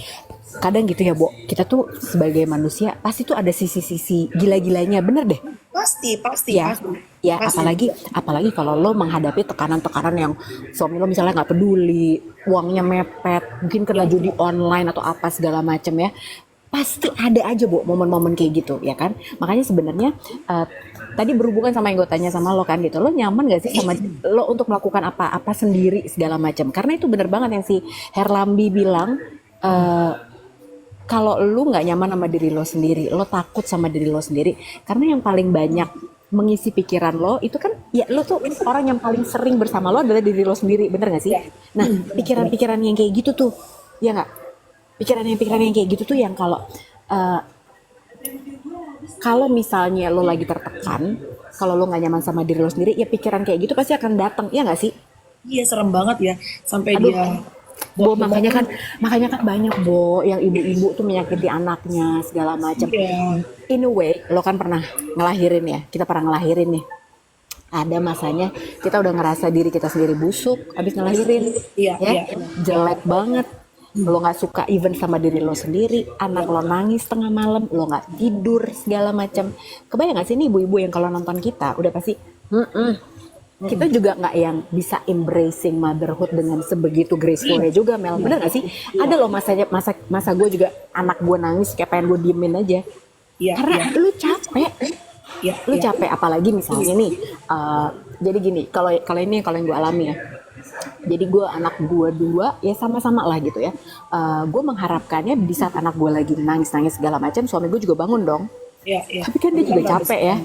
kadang gitu ya Bo, kita tuh sebagai manusia pasti tuh ada sisi-sisi gila-gilanya, bener deh. Pasti Ya, ya Pasti. apalagi kalau lo menghadapi tekanan-tekanan yang suami lo misalnya nggak peduli, uangnya mepet, mungkin kena judi online atau apa segala macem ya, pasti ada aja Bu momen-momen kayak gitu ya kan. Makanya sebenarnya tadi berhubungan sama yang gue tanya sama lo kan gitu, lo nyaman gak sih sama lo untuk melakukan apa-apa sendiri segala macam? Karena itu bener banget yang si Herlambi bilang. Kalau lu nggak nyaman sama diri lo sendiri, lo takut sama diri lo sendiri, karena yang paling banyak mengisi pikiran lo itu kan ya lo tuh orang yang paling sering bersama lo adalah diri lo sendiri, bener gak sih? Nah, pikiran-pikiran yang kayak gitu tuh, ya nggak? Pikiran yang kayak gitu tuh yang eh, kalau misalnya lo lagi tertekan, kalau lo nggak nyaman sama diri lo sendiri, ya pikiran kayak gitu pasti akan datang, ya nggak sih? Iya serem banget ya sampai Aduh, dia Bo, makanya kan banyak Bo yang ibu-ibu tuh menyakiti anaknya segala macam. iya. In a way, lo kan pernah ngelahirin ya, kita pernah ngelahirin nih. Ada masanya kita udah ngerasa diri kita sendiri busuk abis ngelahirin, Iya, ya iya. jelek banget. Lo nggak suka even sama diri lo sendiri, anak lo nangis tengah malam, lo nggak tidur segala macam. Kebayang nggak sih nih ibu-ibu yang kalau nonton kita udah pasti, kita juga nggak yang bisa embracing motherhood dengan sebegitu gracefulnya juga Mel, bener nggak sih? Ada loh masa gue juga anak gue nangis kayak pengen gue diemin aja, Iya, karena iya. lu capek. Iya, Lu iya. capek apalagi misalnya nih, jadi gini, kalau ini kalau yang gue alami ya, jadi gue anak gue 2 ya sama-sama lah gitu ya. Gue mengharapkannya di saat anak gue lagi nangis segala macam, suami gue juga bangun dong. Iya, iya. Tapi kan dia juga capek ya,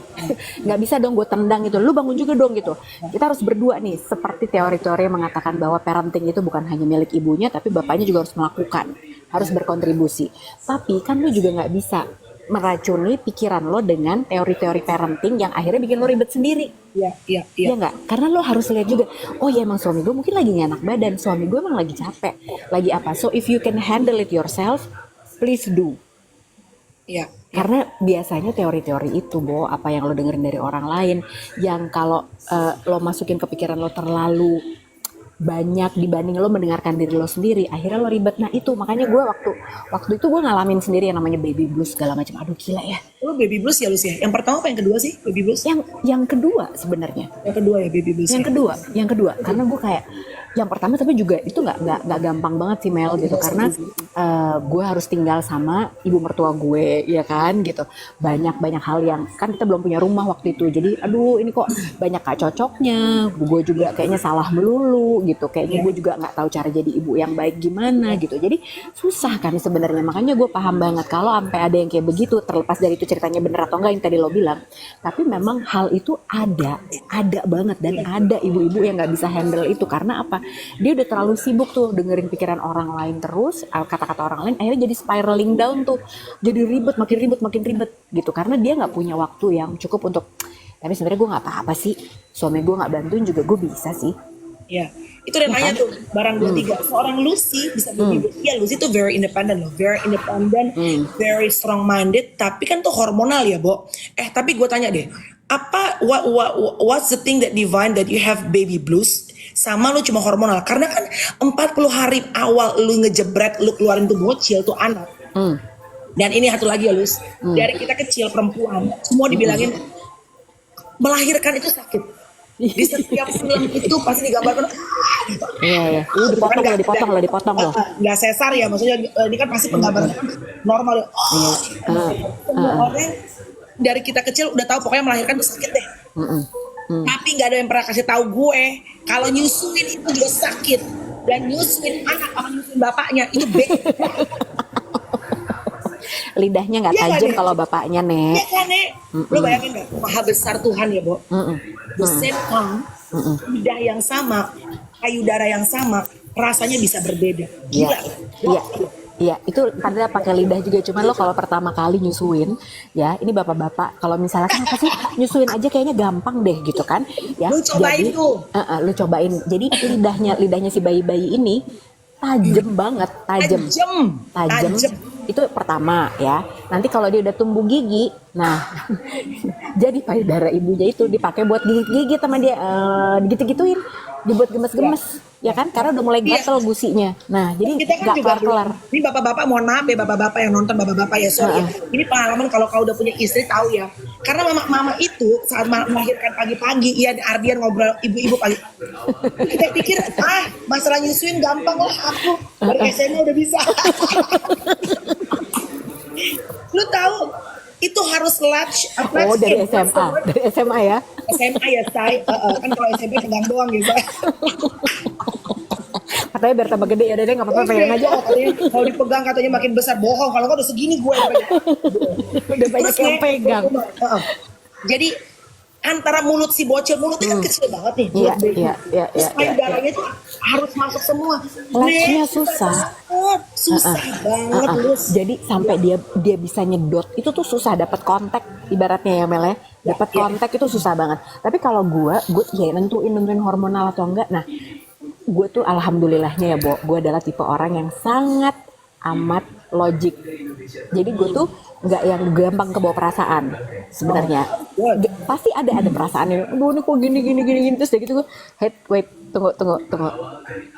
nggak bisa dong gue tendang gitu, lu bangun juga dong gitu. Kita harus berdua nih, seperti teori-teori yang mengatakan bahwa parenting itu bukan hanya milik ibunya, tapi bapaknya juga harus melakukan, harus berkontribusi. Tapi kan lu juga nggak bisa meracuni pikiran lo dengan teori-teori parenting yang akhirnya bikin lo ribet sendiri. Iya, iya, iya. Iya nggak? Karena lo harus lihat juga, oh ya emang suami gue mungkin lagi gak enak badan, suami gue emang lagi capek, lagi apa. So if you can handle it yourself, please do. Iya. Karena biasanya teori-teori itu, Bo, apa yang lo dengerin dari orang lain, yang kalau lo masukin ke pikiran lo terlalu banyak dibanding lo mendengarkan diri lo sendiri, akhirnya lo ribet. Nah itu makanya gue waktu itu gue ngalamin sendiri yang namanya baby blues segala macam. Aduh gila ya. Lo baby blues ya Lus ya? Yang pertama apa yang kedua sih baby blues? Yang kedua sebenarnya. Yang kedua ya baby blues. Yang kedua, karena gue kayak yang pertama tapi juga itu nggak gampang banget sih Mel gitu, karena gue harus tinggal sama ibu mertua gue ya kan gitu, banyak hal yang kan kita belum punya rumah waktu itu, jadi aduh ini kok banyak gak cocoknya, gue juga kayaknya salah melulu gitu, kayaknya gue juga nggak tahu cara jadi ibu yang baik gimana gitu, jadi susah kan sebenarnya. Makanya gue paham banget kalau sampai ada yang kayak begitu, terlepas dari itu ceritanya bener atau enggak yang tadi lo bilang, tapi memang hal itu ada banget, dan ada ibu-ibu yang nggak bisa handle itu. Karena apa? Dia udah terlalu sibuk tuh dengerin pikiran orang lain terus, kata-kata orang lain, akhirnya jadi spiraling down tuh, jadi makin ribet gitu, karena dia nggak punya waktu yang cukup untuk. Tapi sebenarnya gue nggak apa-apa sih, suami gue nggak bantuin juga gue bisa sih. Ya, itu dia nanya tuh barang 23. Seorang Lucy bisa baby blues. Ya Lucy tuh very independent loh, very strong minded. Tapi kan tuh hormonal ya, Bo. Tapi gue tanya deh, what's the thing that divine that you have baby blues? Sama lu cuma hormonal, karena kan 40 hari awal lu ngejebret, lu keluarin tuh bocil tuh anak. Dan ini satu lagi ya Lus, dari kita kecil perempuan semua dibilangin melahirkan itu sakit. Di setiap film itu pasti digambarkan Iya. Dipotong loh. Nggak sesar ya, maksudnya ini kan pasti penggambaran normal. Semua orang dari kita kecil udah tahu pokoknya melahirkan itu sakit deh. Tapi nggak ada yang pernah kasih tahu gue kalau nyusuin itu juga sakit, dan nyusuin anak sama nyusuin bapaknya itu beda. Lidahnya nggak tajam kalau bapaknya, Nek. Iya kan, Nek? Lo bayangin nggak, maha besar Tuhan ya, Bo. The same time, lidah yang sama, payudara yang sama, rasanya bisa berbeda. Gila. Iya, itu padahal pakai lidah juga. Cuman lo kalau pertama kali nyusuin, ya ini bapak-bapak, kalau misalnya kenapa sih nyusuin aja kayaknya gampang deh gitu kan? Ya, Lu cobain jadi, tuh. Lu cobain. Jadi lidahnya si bayi-bayi ini tajam banget, tajam. Itu pertama ya. Nanti kalau dia udah tumbuh gigi, nah jadi payudara ibunya itu dipakai buat gigit-gigit sama dia, digigit-gituin, dibuat gemes-gemes. Ya kan, karena udah mulai gatel gusinya. Nah, jadi kita kan gak juga kelar-kelar. Ini bapak-bapak, mohon maaf ya bapak-bapak yang nonton, bapak-bapak ya, sorry ya. Ini pengalaman kalau kau udah punya istri tahu ya. Karena mama itu saat melahirkan pagi-pagi, iya Ardian ngobrol ibu-ibu pagi. Kita pikir masalah nyusuin gampang lah, aku dari SMA udah bisa. Lu tahu itu harus latch Oh, dari SMA ya. SMA ya, say. Kan kalau SMP pegang doang gitu. Katanya biar tambah gede ya, deh nggak apa-apa, pegang aja. Kalau dipegang katanya makin besar, bohong. Kalau nggak udah segini gue. Udah banyak yang pegang. Jadi antara mulut si bocil, mulutnya kan kecil banget nih. Iya. Payudaranya tuh harus masuk semua. Latchnya susah. Susah banget, Lus. Jadi sampai dia bisa nyedot itu tuh susah, dapat kontak ibaratnya ya Mel ya. Dapat kontak itu susah banget. Tapi kalau gue ya nentuin hormonal atau enggak. Nah, gue tuh alhamdulillahnya ya, Bo, gue adalah tipe orang yang sangat amat logik. Jadi gue tuh nggak yang gampang kebawa perasaan sebenarnya. Pasti ada perasaan yang, aduh ini kok gini terus kayak gitu gue, wait, tunggu.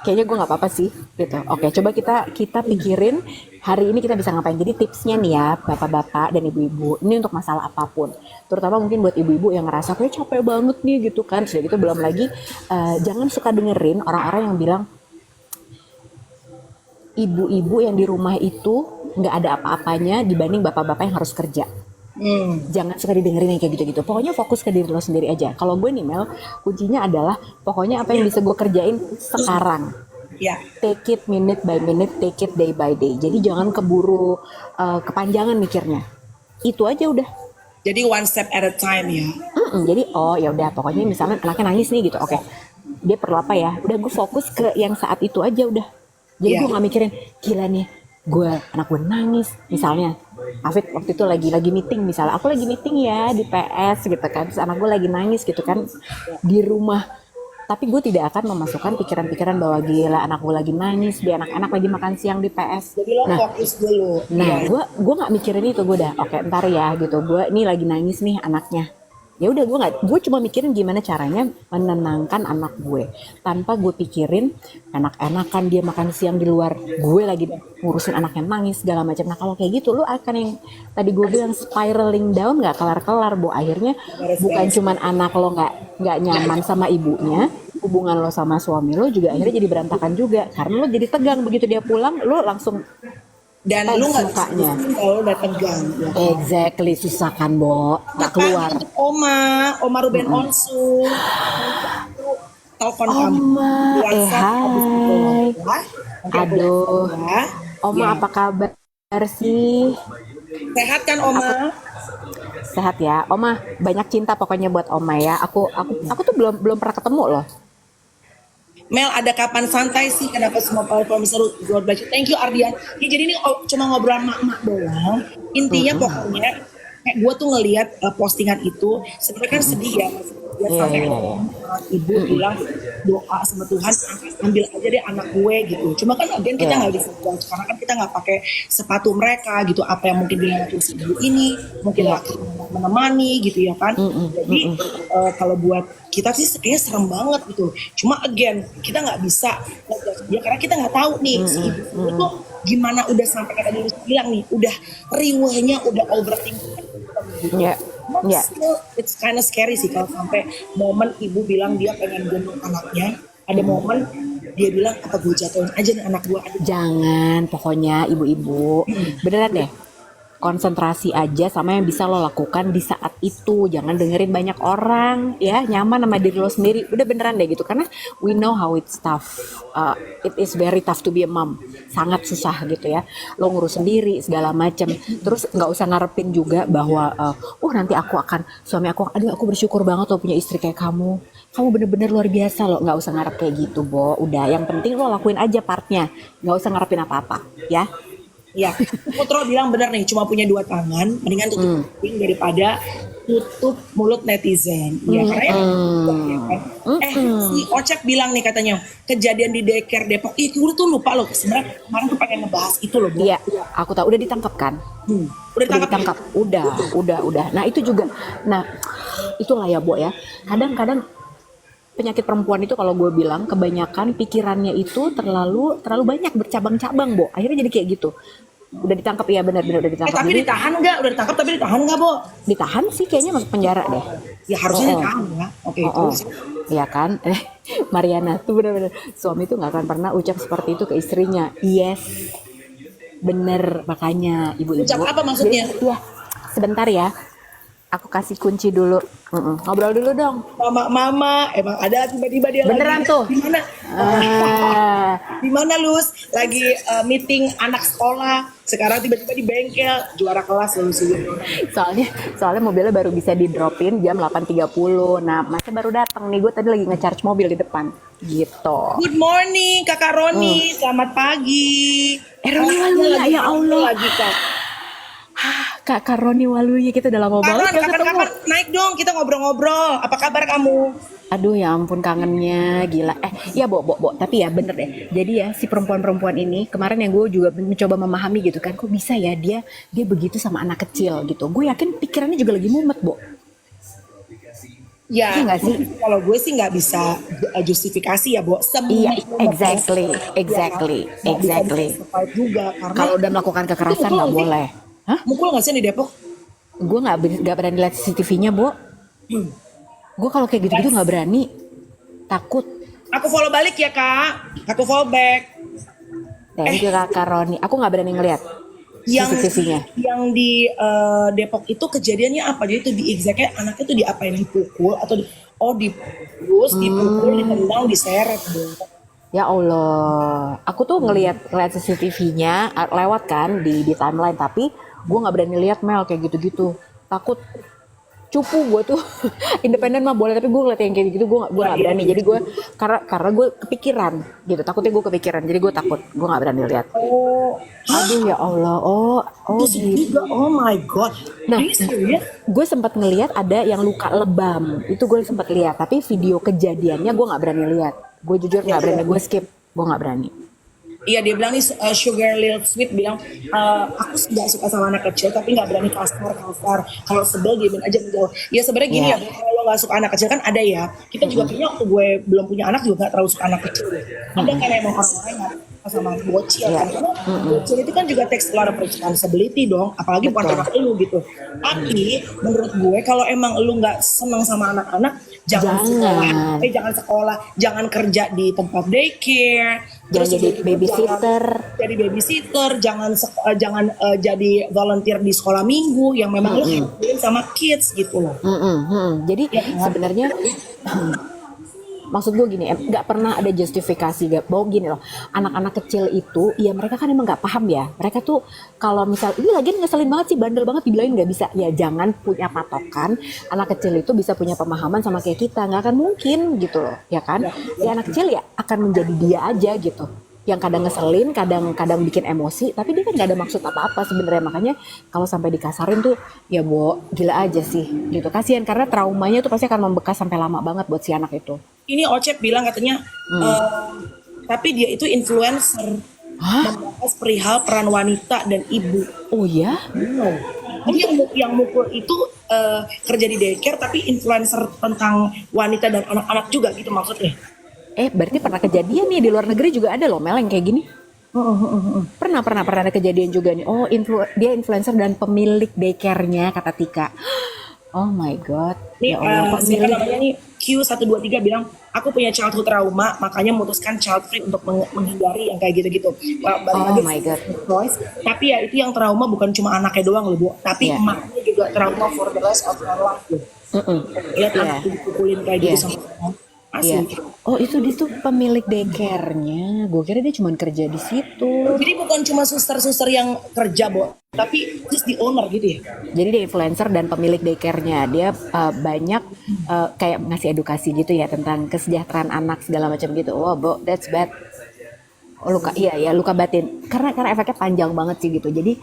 Kayaknya gue nggak apa-apa sih gitu. Oke, coba kita pikirin hari ini kita bisa ngapain. Jadi tipsnya nih ya, bapak-bapak dan ibu-ibu, ini untuk masalah apapun. Terutama mungkin buat ibu-ibu yang ngerasa kayak capek banget nih gitu kan. Sudah gitu belum lagi jangan suka dengerin orang-orang yang bilang ibu-ibu yang di rumah itu nggak ada apa-apanya dibanding bapak-bapak yang harus kerja. Jangan suka didengerin yang kayak gitu-gitu. Pokoknya fokus ke diri lo sendiri aja. Kalau gue nih Mel, kuncinya adalah pokoknya apa yang bisa gue kerjain sekarang. Take it minute by minute, take it day by day. Jadi jangan keburu kepanjangan mikirnya. Itu aja udah. Jadi one step at a time ya. Jadi ya udah, pokoknya misalnya anaknya nangis nih gitu. Oke. Dia perlu apa ya? Udah gue fokus ke yang saat itu aja udah. Jadi gue gak mikirin, gila nih, anak gue nangis misalnya, Afid waktu itu lagi meeting misalnya, aku lagi meeting ya di PS gitu kan, terus anak gue lagi nangis gitu kan di rumah, tapi gue tidak akan memasukkan pikiran-pikiran bahwa gila anak gue lagi nangis, dia anak-anak lagi makan siang di PS. Jadi lo Nah, fokus dulu. Nah, Iya. gue nggak mikirin itu, gue udah oke ntar ya gitu. Gue ini lagi nangis nih anaknya. Ya udah gue cuma mikirin gimana caranya menenangkan anak gue tanpa gue pikirin enak-enakan dia makan siang di luar, gue lagi ngurusin anaknya nangis segala macam. Nah kalau kayak gitu lu akan yang tadi gue bilang spiraling down, nggak kelar-kelar, bu. Akhirnya bukan cuman anak lo nggak nyaman sama ibunya, hubungan lo sama suami lo juga akhirnya jadi berantakan juga karena lo jadi tegang begitu dia pulang, lo langsung Dan lu nggak bisa sukanya. kalau udah tegang. Ya. Exactly, susah kan, Bo. Nggak keluar. Untuk Oma Ruben Onsu, telepon kamu. Oma, WhatsApp habis itu hai. ya. Nanti aku Aduh, WhatsApp ya. Oma Ya. apa kabar sih? Sehat kan Oma? Sehat ya, Oma. Banyak cinta pokoknya buat Oma ya. Aku tuh belum pernah ketemu loh. Mel, ada kapan santai sih? Kenapa semua platform seru? God bless you. Thank you Ardian. Ya, jadi ini cuma ngobrol mak-mak doang. Intinya pokoknya kayak gue tuh ngelihat postingan itu sebenarnya kan sedih ya Mas. Dia Iya, sampai iya, iya. ibu bilang doa sama Tuhan ambil aja deh anak gue gitu. Cuma kan again kita Iya. nggak bisa judge karena kan kita nggak pakai sepatu mereka gitu. Apa yang mungkin dia lakukan si ibu ini, mungkin Iya. laki menemani gitu ya kan. Jadi kalau buat kita sih kayaknya serem banget gitu. Cuma again kita nggak bisa ngejudge dia karena kita nggak tahu nih si ibu itu gimana udah sampai kayak tadi lu bilang nih udah riwahnya udah overthinking. Iya. But Iya. still, it's kind of scary sih kalau sampai momen ibu bilang dia pengen gendong anaknya, ada momen dia bilang apa gue jatuhin aja nih anak gue. Aduh, Jangan, pokoknya ibu-ibu. Beneran deh. Konsentrasi aja sama yang bisa lo lakukan di saat itu. Jangan dengerin banyak orang, ya. Nyaman sama diri lo sendiri. Udah beneran deh gitu. Karena we know how it's tough. It is very tough to be a mom. Sangat susah gitu ya. Lo ngurus sendiri segala macam. Terus nggak usah ngarepin juga bahwa nanti suami aku, aduh aku bersyukur banget lo punya istri kayak kamu. Kamu bener-bener luar biasa lo. Nggak usah ngarep kayak gitu, Bo. Udah, yang penting lo lakuin aja partnya. Nggak usah ngarepin apa-apa, ya. ya, Putro bilang bener nih, cuma punya 2 tangan, mendingan tutup kuping daripada tutup mulut netizen. Ya, karena ya, kan? Si Ocep bilang nih katanya kejadian di daycare Depok, gue tuh lupa loh. Sebenarnya kemarin tuh pengen ngebahas itu loh, Bu. Iya, aku tahu udah ditangkap kan? Udah Udah ditangkap. ditangkap. Udah. Nah, itu juga. Nah, itulah ya, Bo ya. Kadang-kadang penyakit perempuan itu kalau gue bilang kebanyakan pikirannya itu terlalu banyak bercabang-cabang, Bo. Akhirnya jadi kayak gitu. Udah ditangkap ya, benar-benar udah ditangkap. Tapi Jadi ditahan nggak? Udah ditangkap tapi ditahan nggak, Bo? ditahan sih kayaknya masuk penjara deh. Ya harusnya ditahan ya. Oke, terus. Iya kan? Mariana tuh benar-benar suami tuh nggak akan pernah ucap seperti itu ke istrinya. Yes, bener, makanya ibu-ibu. Ucap apa maksudnya? Iya, sebentar ya. Aku kasih kunci dulu. Ngobrol dulu dong. Mama, emang ada tiba-tiba dia Beneran lagi. tuh. Di mana? Ah, Di mana, Lus? Lagi meeting anak sekolah. Sekarang tiba-tiba di bengkel, juara kelas Lus. soalnya mobilnya baru bisa di dropin jam 8.30. Nah, masnya baru datang nih. Gue tadi lagi nge-charge mobil di depan. Gitu. Good morning, Kakak Roni. Selamat pagi. Roni Waluya, ya Allah. Lagi, Kak. Kak Roni Waluya, kita udah lama banget gak ketemu. Kapan-kapan naik dong, kita ngobrol-ngobrol. Apa kabar kamu? Aduh ya ampun, kangennya gila. Ya Bo, tapi ya bener deh. Jadi ya si perempuan-perempuan ini kemarin yang gue juga mencoba memahami gitu kan, kok bisa ya dia begitu sama anak kecil gitu. Gue yakin pikirannya juga lagi mumet, Bo. Ya, Iya nggak sih? kalau gue sih nggak bisa justifikasi ya, Bo. Iya, exactly. Nggak bisa survive juga karena Kalau udah melakukan kekerasan nggak boleh. Hah? mukul nggak sih di Depok? Gue nggak berani lihat CCTV-nya, Bo. Gue kalau kayak gitu-gitu nggak berani, takut. Aku follow balik ya, Kak. Aku follow back. Thank you Kak Roni. Aku nggak berani ngelihat CCTV-nya. Yang di Depok itu kejadiannya apa? Jadi itu di exactnya anaknya tuh diapain, dipukul atau dipukul, ditendang, diseret, Bu. Ya Allah, aku tuh ngelihat CCTV-nya lewat kan di timeline, tapi gue nggak berani lihat Mel kayak gitu-gitu, takut. cupu gue tuh. Independen mah boleh, tapi gue ngeliat yang kayak gitu gue nggak berani. Jadi gue karena gue kepikiran gitu, takutnya gue kepikiran, jadi gue takut, gue nggak berani lihat. Oh, Aduh ya Allah, oh itu gitu. juga. Oh my god. Nah, Are you serious? gue sempat ngelihat ada yang luka lebam, itu gue sempat lihat, tapi video kejadiannya gue nggak berani lihat. Gue jujur nggak berani, gue skip, gue nggak berani. Iya, dia bilang nih, Sugar Lil Sweet bilang, aku nggak suka sama anak kecil tapi nggak berani kasar. Kalau sebel diemin aja menjauh. Ya sebenarnya gini Ya, ya, kalau lo nggak suka anak kecil kan ada ya. Kita juga kayaknya waktu gue belum punya anak juga nggak terlalu suka anak kecil. Ada kan emang orang-orang yang suka sama bocil ya, kan. Karena bocil itu kan juga takes a lot of responsibility dong. Apalagi bukan betul. anak lu gitu. Tapi menurut gue kalau emang lu nggak senang sama anak-anak, jangan sekolah, Jangan, jangan sekolah, jangan kerja di tempat daycare, jangan terus jadi udah gitu jangan babysitter. jadi babysitter, jangan jadi volunteer di sekolah minggu yang memang lo handle sama kids gitu loh. Jadi Ya kan? sebenarnya maksud gue gini, nggak pernah ada justifikasi, gak bahwa gini loh, anak-anak kecil itu, ya mereka kan emang nggak paham ya, mereka tuh kalau misal ini lagi ngeselin banget sih, bandel banget, dibilangin nggak bisa, ya jangan punya patokan, anak kecil itu bisa punya pemahaman sama kayak kita, nggak akan mungkin gitu loh, ya kan, ya anak kecil ya akan menjadi dia aja gitu, yang kadang ngeselin, kadang bikin emosi, tapi dia kan nggak ada maksud apa-apa sebenarnya, makanya kalau sampai dikasarin tuh, ya Bo, gila aja sih, gitu, kasihan karena traumanya tuh pasti akan membekas sampai lama banget buat si anak itu. Ini Ocep bilang katanya, tapi dia itu influencer Hah? membahas perihal peran wanita dan ibu. Oh ya? Jadi yang mukul itu kerja di daycare tapi influencer tentang wanita dan anak-anak juga gitu maksudnya. Berarti pernah kejadian nih di luar negeri juga ada loh Mel yang kayak gini. Pernah ada kejadian juga nih. Oh, dia influencer dan pemilik daycare-nya kata Tika. Oh my god. Nih, Ya Allah, siapa pemilik. namanya nih Q123 bilang, aku punya childhood trauma, makanya memutuskan child free untuk menghindari yang kayak gitu-gitu. Balik Oh lagi my god. choice. Tapi ya itu yang trauma bukan cuma anaknya doang loh, Bu. Tapi Ya. emaknya juga trauma for the rest of her life loh. Lihat Iya. anak dipukulin kayak gitu Iya. sama orang. Iya. Asli. Oh, itu dia tuh pemilik daycare-nya. Gue kira dia cuma kerja di situ. Jadi bukan cuma suster-suster yang kerja, Bo. Tapi just the owner gitu ya. Jadi dia influencer dan pemilik daycare-nya. Dia banyak kayak ngasih edukasi gitu ya tentang kesejahteraan anak segala macam gitu. Wow, Bo, that's bad. Oh, luka batin. Karena efeknya panjang banget sih gitu. Jadi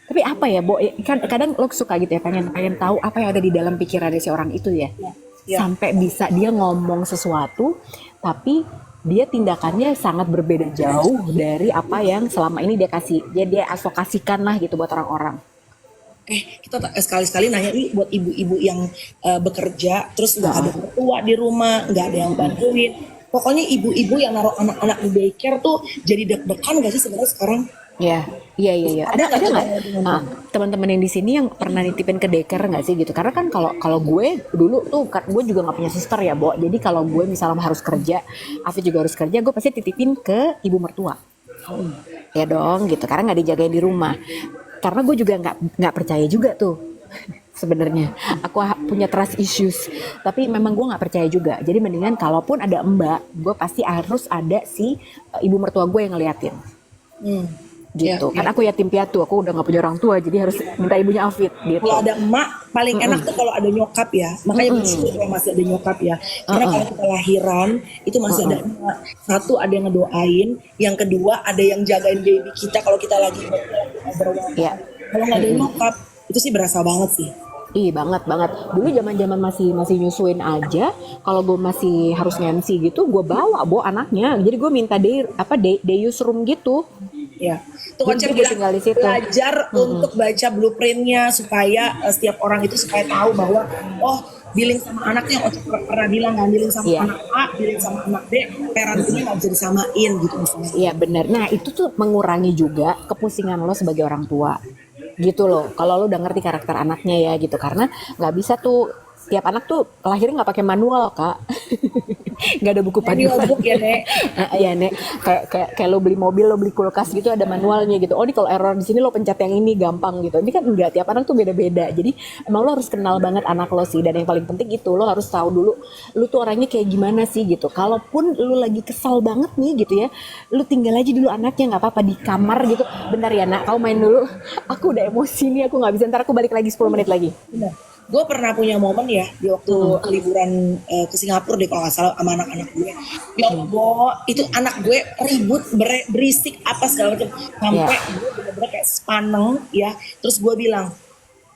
tapi apa ya, Bo? Kan kadang lo suka gitu ya pengen tahu apa yang ada di dalam pikirannya si orang itu ya. Ya. Sampai bisa dia ngomong sesuatu tapi dia tindakannya sangat berbeda jauh dari apa yang selama ini dia advokasikan lah gitu buat orang-orang. Kita sekali-sekali nanya nih buat ibu-ibu yang bekerja, terus nggak ada mertua di rumah, nggak ada yang bantuin. Pokoknya ibu-ibu yang naruh anak-anak di daycare tuh jadi deg-degan gak sih sebenarnya sekarang? Iya. Ada nggak teman-teman yang di sini yang pernah nitipin ke daycare nggak sih gitu? Karena kan kalau gue dulu tuh gue juga nggak punya suster ya, Bo. Jadi kalau gue misalnya harus kerja, Afif juga harus kerja, gue pasti titipin ke ibu mertua. Ya dong gitu, karena nggak dijagain di rumah. Karena gue juga nggak percaya juga tuh. Sebenarnya aku punya trust issues, tapi memang gue nggak percaya juga. Jadi mendingan kalaupun ada mbak, gue pasti harus ada si ibu mertua gue yang ngeliatin. Gitu. Kan aku yatim piatu, aku udah nggak punya orang tua, jadi harus minta ibunya Afid gitu. Kalau ada emak paling enak tuh kalau ada nyokap ya. Makanya bersyukur kalau masih ada nyokap ya. Karena kalau kita lahiran itu masih ada emak. Satu ada yang ngedoain, yang kedua ada yang jagain baby kita kalau kita lagi overwhelmed. Iya. Kalau nggak ada nyokap itu sih berasa banget sih. Ih, banget. Dulu zaman masih nyusuin aja, kalau gue masih harus ngemsi gitu, gue bawa anaknya. Jadi gue minta day room gitu. Ya, tuh Jadi Ocep gue bilang tinggal di situ. belajar untuk baca blueprintnya supaya setiap orang itu supaya tahu bahwa dealing sama anaknya Ocep pernah bilang kan, dealing sama Iya. anak A, dealing sama anak B, parentingnya nggak bisa disamain gitu misalnya. Iya benar. Nah itu tuh mengurangi juga kepusingan lo sebagai orang tua. Gitu loh. Kalau lo udah ngerti karakter anaknya ya gitu. Karena nggak bisa tuh tiap anak tuh lahirnya nggak pakai manual, Kak. Nggak ada buku Manual panduan. book ya, Nek. Iya, Nek. Kayak lo beli mobil, lo beli kulkas gitu ada manualnya gitu. Oh, ini kalau error di sini lo pencet yang ini gampang gitu. Ini kan enggak, tiap anak tuh beda-beda. Jadi emang lo harus kenal banget anak lo sih, dan yang paling penting itu lo harus tahu dulu lo tuh orangnya kayak gimana sih gitu. Kalaupun lo lagi kesal banget nih gitu ya, lo tinggal aja dulu anaknya, nggak apa-apa di kamar gitu. Bentar ya, Nak, kau main dulu. Aku udah emosi nih, aku nggak bisa, ntar aku balik lagi 10 menit lagi. Benar. gue pernah punya momen ya di waktu liburan ke Singapura deh kalau nggak salah sama anak-anak gue. Ya Allah, Bo, itu anak gue ribut, berisik apa segala macam Ya. sampai gue bener-bener kayak sepaneng ya. Terus gue bilang,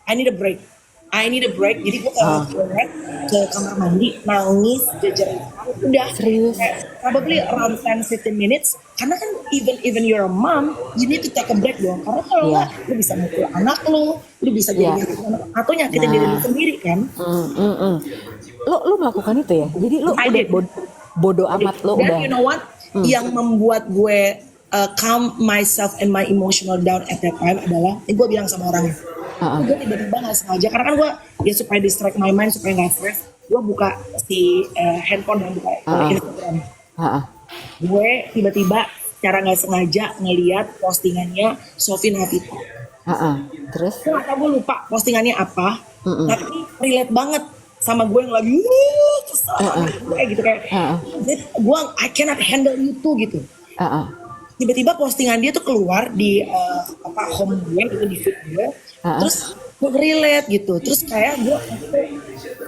I need a break. I need a break. Jadi gue ke toilet, ke kamar mandi, nangis, jejerin. Udah, Serius? kayak probably around 10-15 minutes. Karena kan even you're a mom, you need to take a break dong. Karena kalau Iya. nggak, lu bisa mukul anak lu bisa jadi Iya. nyakitin anak, atau nyakitin diri lu sendiri kan. Lu melakukan itu ya? Jadi lu I udah did. bodo amat lo Dan udah. you know what? Yang membuat gue calm myself and my emotional down at that time adalah, gue bilang sama orangnya, gue tiba-tiba gak sengaja, karena kan gue ya supaya distract my mind, supaya gak stress, gue buka si handphone dan buka Instagram. Gue tiba-tiba secara gak sengaja ngeliat postingannya Sofi Navita. Terus? Gue gak tau, gue lupa postingannya apa, tapi relate banget sama gue yang lagi kesel gue gitu kayak gue I cannot handle itu gitu. Tiba-tiba postingan dia tuh keluar di home gue gitu, di feed gue, terus gue relate gitu, terus kayak gue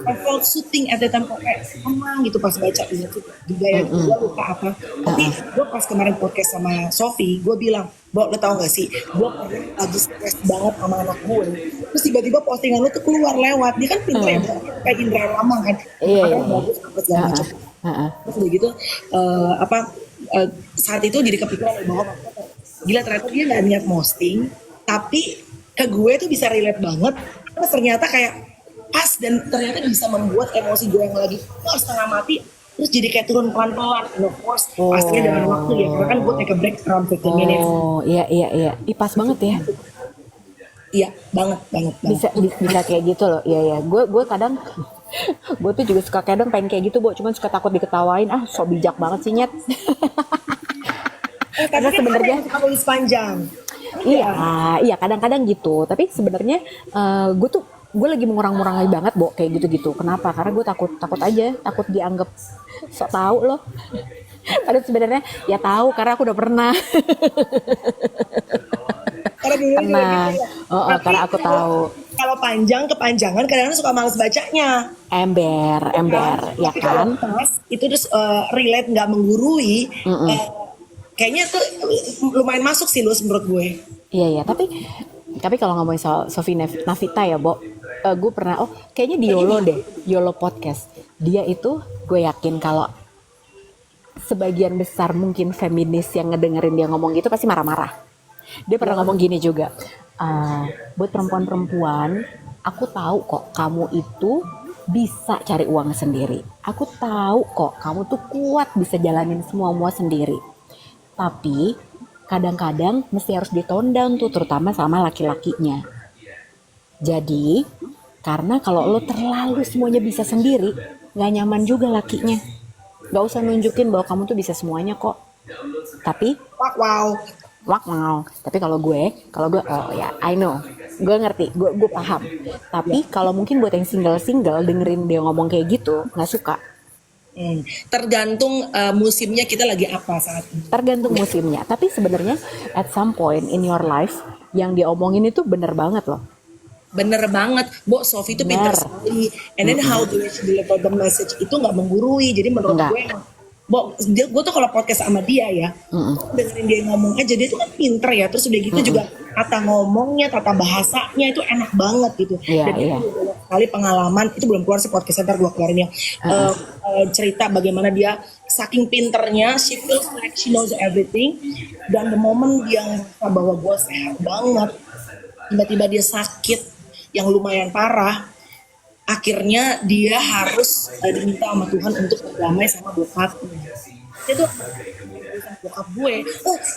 I felt soothing at the time, kayak emang gitu pas baca itu juga ya, gue lupa apa, tapi gue pas kemarin podcast sama Sofi, gue bilang, Bo, lo tau gak sih, gue pernah lagi stres banget sama anak gue, terus tiba-tiba postingan lo tuh keluar lewat, dia kan pintar ya, kayak Indra Lamang kan, makanya bagus apa segala macam. Terus udah gitu saat itu jadi kepikiran bahwa gila ternyata dia nggak niat posting, tapi ke gue tuh bisa relate banget, karena ternyata kayak pas dan ternyata bisa membuat emosi gue yang lagi setengah mati terus jadi kayak turun pelan-pelan, and of course pastinya dengan waktu ya, karena kan gue take a break around 15 minutes. Iya. Pas banget ya. Iya, banget. Bisa kayak gitu loh. Iya. Gue kadang gue tuh juga suka kadang pengen kayak gitu, Bo, cuman suka takut diketawain. Sok bijak banget sih, Nyet. Karena sebenarnya tulis panjang. Iya, kadang-kadang gitu. Tapi sebenarnya gue lagi mengurang-ngurangi banget, Bo, kayak gitu-gitu. Kenapa? Karena gue takut aja, takut dianggap sok tahu loh. Padahal sebenarnya ya tahu karena aku udah pernah. Karena dulu juga gitu ya. Karena aku tahu. Kalau panjang kepanjangan kadang-kadang suka males bacanya. Ember, ya Tapi kan? kalau pas itu terus relate nggak menggurui, kayaknya tuh lumayan masuk sih Lus menurut gue. Iya, tapi kalau ngomongin soal Sofi Navita ya, Bo, gue pernah, kayaknya di YOLO podcast. Dia itu gue yakin kalau sebagian besar mungkin feminis yang ngedengerin dia ngomong gitu pasti marah-marah. Dia pernah ngomong gini juga, buat perempuan-perempuan, aku tahu kok kamu itu bisa cari uang sendiri. Aku tahu kok kamu tuh kuat bisa jalanin semua sendiri. Tapi kadang-kadang mesti harus di-tone down tuh, terutama sama laki-lakinya. Jadi, karena kalau lo terlalu semuanya bisa sendiri, gak nyaman juga lakinya. Gak usah nunjukin bahwa kamu tuh bisa semuanya kok. Tapi, Wow. Tapi kalau gue, I know, gue ngerti, gue paham. Tapi kalau mungkin buat yang single dengerin dia ngomong kayak gitu, nggak suka. Tergantung musimnya kita lagi apa saat ini. Tergantung musimnya. Tapi sebenarnya at some point in your life yang dia omongin itu bener banget loh. Bener banget, Bo, Sofi itu pintar sekali. And then how do you deliver the message itu nggak menggurui. Jadi menurut gue, Bo, gue tuh kalau podcast sama dia ya, dengerin dia ngomong aja, dia tuh kan pinter ya. Terus udah gitu juga kata ngomongnya, tata bahasanya itu enak banget gitu. Dan itu banyak sekali pengalaman, itu belum keluar sih podcast, ntar gue keluarin ya. Cerita bagaimana dia saking pinternya, she feels like she knows everything. Dan the moment dia ngerasa bahwa gue sehat banget, tiba-tiba dia sakit yang lumayan parah, akhirnya dia harus diminta sama Tuhan untuk berdamai sama bokapnya. Itu bokap gue.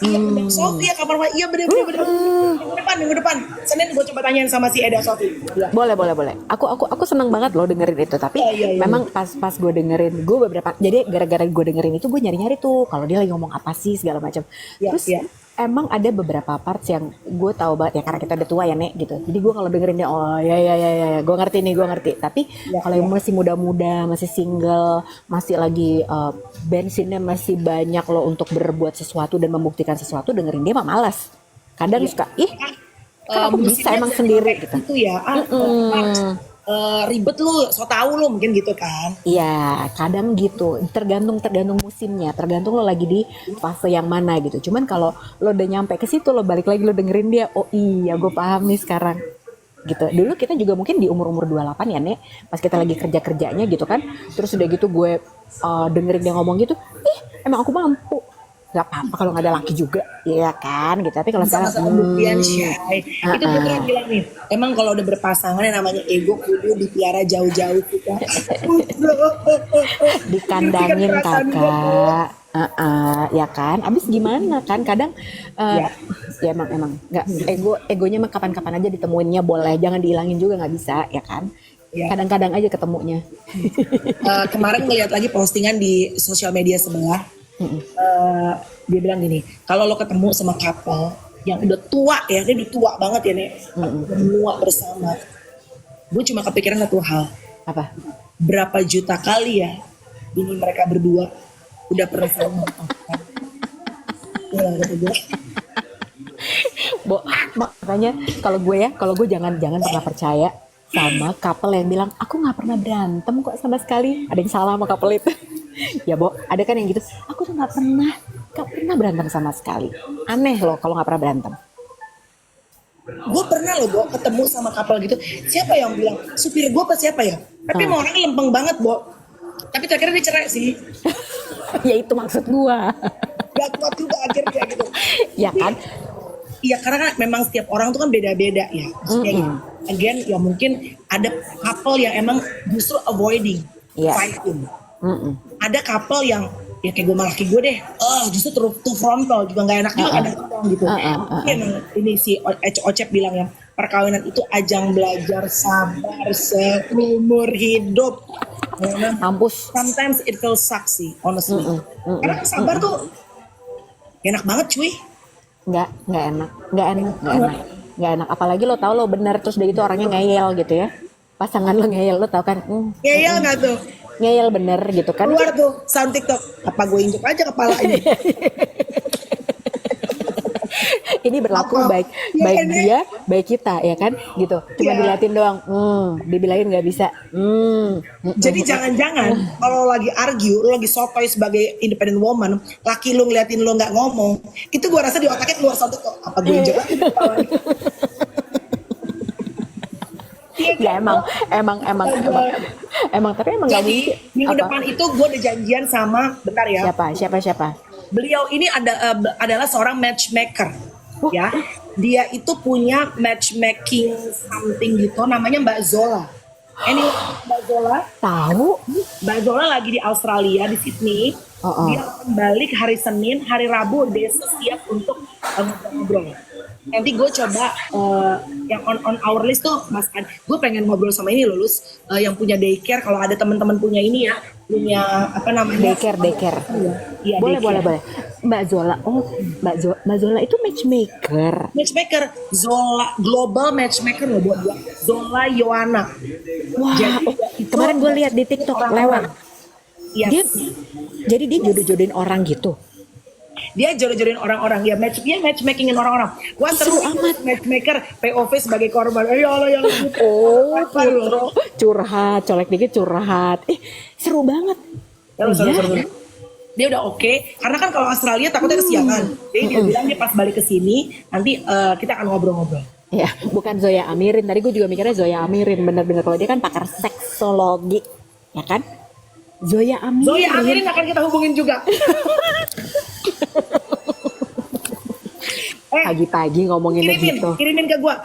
Iya bener Sofi ya kamar iya bener. Minggu depan. Senin gue coba tanyain sama si Eda Sofi. Ya. Boleh. Aku seneng banget loh dengerin itu. Tapi memang pas gue dengerin, gue beberapa, jadi gara-gara gue dengerin itu gue nyari-nyari tuh kalau dia lagi ngomong apa sih segala macam. Terus emang ada beberapa parts yang gue tahu banget ya, karena kita udah tua ya Nek gitu. Jadi gue kalau dengerin dia gue ngerti. Tapi kalau yang masih muda-muda, masih single, masih lagi bensinnya masih banyak loh untuk berbuat sesuatu dan membuktikan sesuatu, dengerin dia mah malas. Kadang suka kan aku bisa emang sendiri gitu. Itu ya. ribet lu, so tau lu mungkin gitu kan. Iya, kadang gitu. Tergantung musimnya, tergantung lo lagi di fase yang mana gitu. Cuman kalau lo udah nyampe ke situ, lo balik lagi lo dengerin dia, oh iya, gue paham nih sekarang. Gitu. Dulu kita juga mungkin di umur-umur 28 ya, Nek, pas kita lagi kerja-kerjanya gitu kan. Terus udah gitu gue dengerin dia ngomong gitu, emang aku mampu. Gak apa-apa kalau nggak ada laki juga, ya kan gitu. Tapi kalau sekarang, Sama-sama buktian Syai. Itu gue pernah bilang nih, emang kalau udah berpasangan yang namanya ego kudu dipelihara jauh-jauh kita. dikandangin kakak. Ya kan, abis gimana kan kadang Ya. ya emang nggak egonya mah kapan-kapan aja ditemuinnya boleh, jangan dihilangin juga nggak bisa ya kan, Ya. kadang-kadang aja ketemunya. Kemarin ngeliat lagi postingan di sosial media sebelah. Dia bilang gini, kalau lo ketemu sama couple yang udah tua ya, dia udah tua banget ya nih, semua bersama, gue cuma kepikiran satu hal, Apa? berapa juta kali ya ini mereka berdua udah pernah saling memaafkan. Ya, kata gue. Makanya kalau gue jangan pernah percaya sama couple yang bilang aku nggak pernah berantem kok sama sekali. Ada yang salah sama couple itu. Ya ada kan yang gitu, aku tuh nggak pernah berantem sama sekali. Aneh loh kalau nggak pernah berantem. Gue pernah loh Bo ketemu sama couple gitu, siapa yang bilang supir gue apa siapa ya, tapi emang orangnya lempeng banget Bo, tapi terakhir dia cerai sih. Ya itu maksud gue. Gak kuat juga akhirnya gitu. Ya kan. Iya karena kan memang setiap orang tuh kan beda-beda ya. Maksudnya ya, again ya mungkin ada couple yang emang justru avoiding fighting. Ada couple yang ya kayak gue sama laki gue deh, justru too frontal juga nggak enak juga kadang-kadang gitu. Emang ini si Ocep bilang ya, perkawinan itu ajang belajar sabar seumur hidup. Mampus. Sometimes it feels suck sih, honestly. Karena sabar tuh enak banget cuy. Nggak enak. Apalagi lo tau lo benar terus udah gitu orangnya ngeyel gitu ya. Pasangan lo ngeyel, lo tau kan? Ngeyel nggak tuh? Ngeyel bener gitu kan? Keluar tuh sound TikTok. Apa gue injek aja kepala ini? Ini berlaku baik dia, baik kita ya kan? Gitu. Cuma diliatin doang. Dibilangin nggak bisa. Jadi jangan-jangan kalau lagi argue, lo lagi sotoy sebagai independent woman, laki lo ngeliatin lo nggak ngomong, itu gue rasa di otaknya keluar sound TikTok. Apa gue injek aja kepala ini? Ya emang tapi emang nggak Jadi mungkin. minggu Apa? depan itu gue ada janjian sama, bentar ya. Siapa? Beliau ini adalah seorang matchmaker, ya. Dia itu punya matchmaking something gitu, namanya Mbak Zola. Anyway, Mbak Zola, Tahu? Mbak Zola lagi di Australia, di Sydney. Dia akan balik hari Senin, hari Rabu dia siap untuk ngobrol. Nanti gue coba yang on our list tuh Mas An. Gue pengen ngobrol sama ini lulus yang punya daycare. Kalau ada teman-teman punya ini ya, punya apa namanya? Daycare. Iya, Boleh. Mbak Zola itu matchmaker. Matchmaker, Zola Global Matchmaker loh buat dia. Zola Yohana. Wah, kemarin gue lihat di TikTok lewat. Yes. Jadi dia jodoh-jodohin orang gitu. Dia jodoh-jodohin orang-orang, dia matchmakingin orang-orang. Wah seru amat matchmaker POV sebagai korban. Ya Allah yang curhat, colek dikit curhat. Seru banget. Seru. Dia udah oke, karena kan kalau Australia takutnya kesiangan. Jadi dia bilang dia pas balik ke sini, nanti kita akan ngobrol-ngobrol. Ya, bukan Zoya Amirin. Tadi gue juga mikirnya Zoya Amirin, bener-bener kalau dia kan pakar seksologi, ya kan? Zoya Amirin akan kita hubungin juga. Pagi-pagi ngomongin gitu. Kirimin ke gua.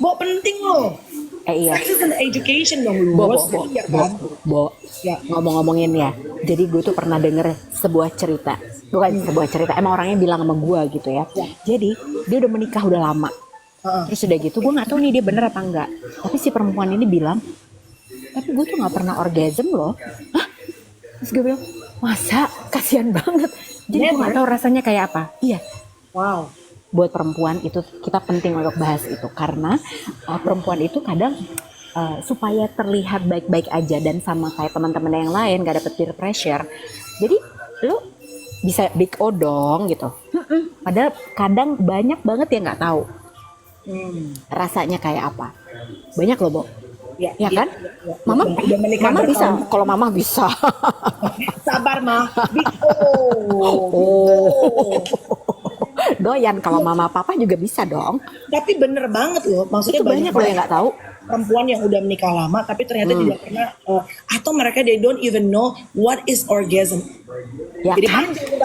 Bo penting loh. Iya. Sex is an education dong lu. Bo. Ya. Ngomong-ngomongin ya. Jadi gue tuh pernah denger sebuah cerita. Bukan sebuah cerita. Emang orangnya bilang sama gue gitu ya. Jadi dia udah menikah udah lama. Terus udah gitu gue gak tahu nih dia bener apa enggak. Tapi si perempuan ini bilang, tapi gue tuh gak pernah orgasm loh. Hah? Terus gue bilang, masa? Kasian banget. Jadi gue gak tahu rasanya kayak apa. Iya. Wow. Buat perempuan itu kita penting untuk bahas itu. Karena perempuan itu kadang supaya terlihat baik-baik aja dan sama kayak teman-teman yang lain, gak dapet peer pressure. Jadi lo bisa big O dong gitu. Padahal kadang banyak banget yang gak tahu rasanya kayak apa. Banyak loh, Bo. Ya, Ya iya, kan? iya, iya. Mama, Udah menikah mama bisa. bertahun. Kalau mama bisa. Sabar mah. Oh, Oh, gitu. doyan kalau mama papa juga bisa dong. Tapi bener banget loh, maksudnya Itu banyak loh yang nggak tahu. perempuan yang udah menikah lama tapi ternyata tidak pernah atau mereka they don't even know what is orgasm. Ya Jadi kan?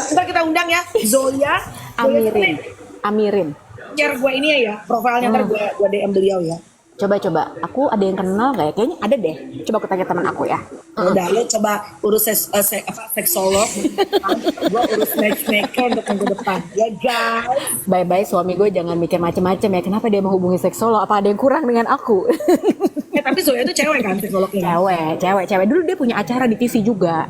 ntar kita undang ya Zoya, Amirin, Amirin. share gue ini ya profilnya ntar gue DM beliau ya. Coba, aku ada yang kenal nggak ya? Kayaknya ada deh. Coba aku tanya teman aku ya. Udah lo coba urus seksolog, gue urus matchmaker untuk minggu depan ya guys. Bye-bye suami gue jangan mikir macem-macem ya. Kenapa dia menghubungi seksolog? Apa ada yang kurang dengan aku? Tapi Zoya itu cewek kan psikolognya. Cewek. Dulu dia punya acara di TV juga.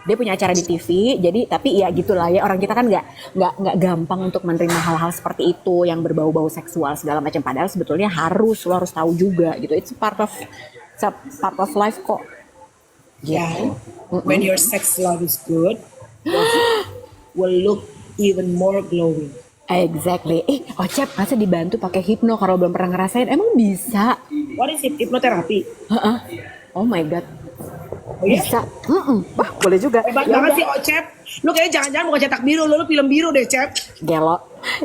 Dia punya acara di TV, jadi tapi ya gitulah ya orang kita kan nggak gampang untuk menerima hal-hal seperti itu yang berbau-bau seksual segala macam. Padahal sebetulnya lo harus tahu juga gitu. It's a part of life kok. Ya, when your sex life is good, will look even more glowing. Exactly. Ocep masa dibantu pakai hipno kalau belum pernah ngerasain? Emang bisa? What is it? Hipnoterapi. Heeh. Oh my god. Oh, ya? Bisa. Wah, boleh juga. Hebat Ya banget udah. sih Ocep. Lu kayaknya jangan-jangan bukan cetak biru, lu film biru deh, Cep. Gelo.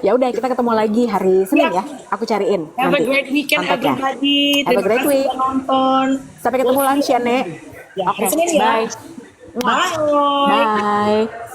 Ya udah kita ketemu lagi hari Senin Ya. ya. Aku cariin Have a nanti. great weekend Kontak ya. everybody. Have a Terima great kasih week. udah nonton. Sampai ketemu lunch ya, Nek. Ya, Oke, hari Senin ya. bye. Bye. Bye.